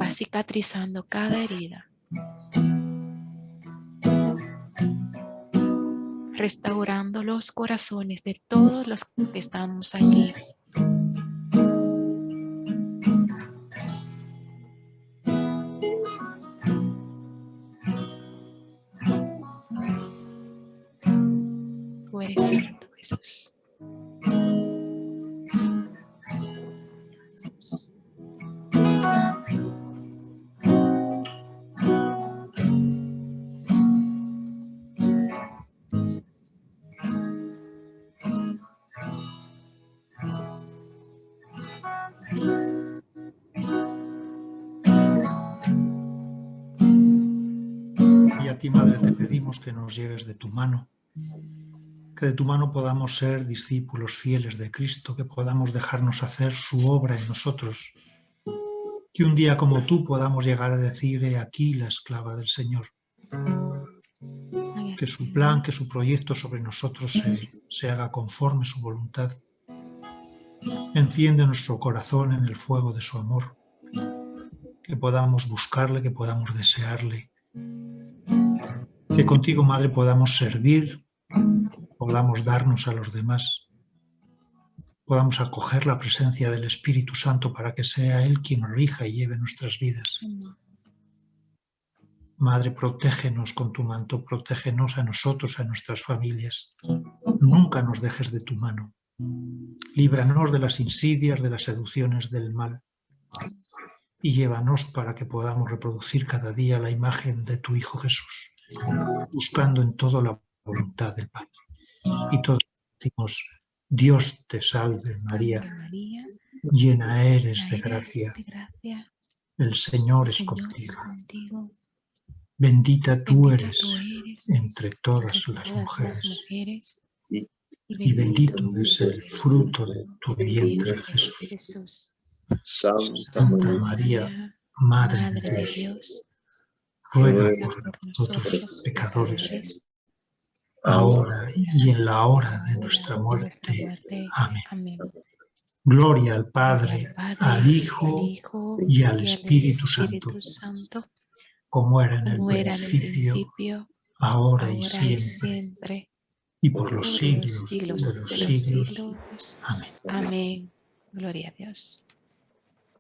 F: va cicatrizando cada herida, restaurando los corazones de todos los que estamos aquí. Tú eres santo, Jesús. Jesús. Jesús.
C: Y a ti, Madre, te pedimos que nos lleves de tu mano, que de tu mano podamos ser discípulos fieles de Cristo, que podamos dejarnos hacer su obra en nosotros, que un día como tú podamos llegar a decir: he aquí la esclava del Señor. Que su plan, que su proyecto sobre nosotros se haga conforme su voluntad. Enciende nuestro corazón en el fuego de su amor, que podamos buscarle, que podamos desearle, que contigo, Madre, podamos servir, podamos darnos a los demás, podamos acoger la presencia del Espíritu Santo para que sea Él quien rija y lleve nuestras vidas. Madre, protégenos con tu manto, protégenos a nosotros, a nuestras familias. Nunca nos dejes de tu mano. Líbranos de las insidias, de las seducciones del mal, y llévanos para que podamos reproducir cada día la imagen de tu Hijo Jesús, buscando en todo la voluntad del Padre. Y todos decimos: Dios te salve, María, llena eres de gracia, el Señor es contigo. Bendita tú eres entre todas las mujeres, y bendito es el fruto de tu vientre, Jesús. Santa María, Madre de Dios, ruega por nosotros pecadores, ahora y en la hora de nuestra muerte. Amén. Gloria al Padre, al Hijo y al Espíritu Santo, como era en el principio, ahora y siempre, y por los siglos de los siglos. Amén.
F: Amén. Gloria a Dios.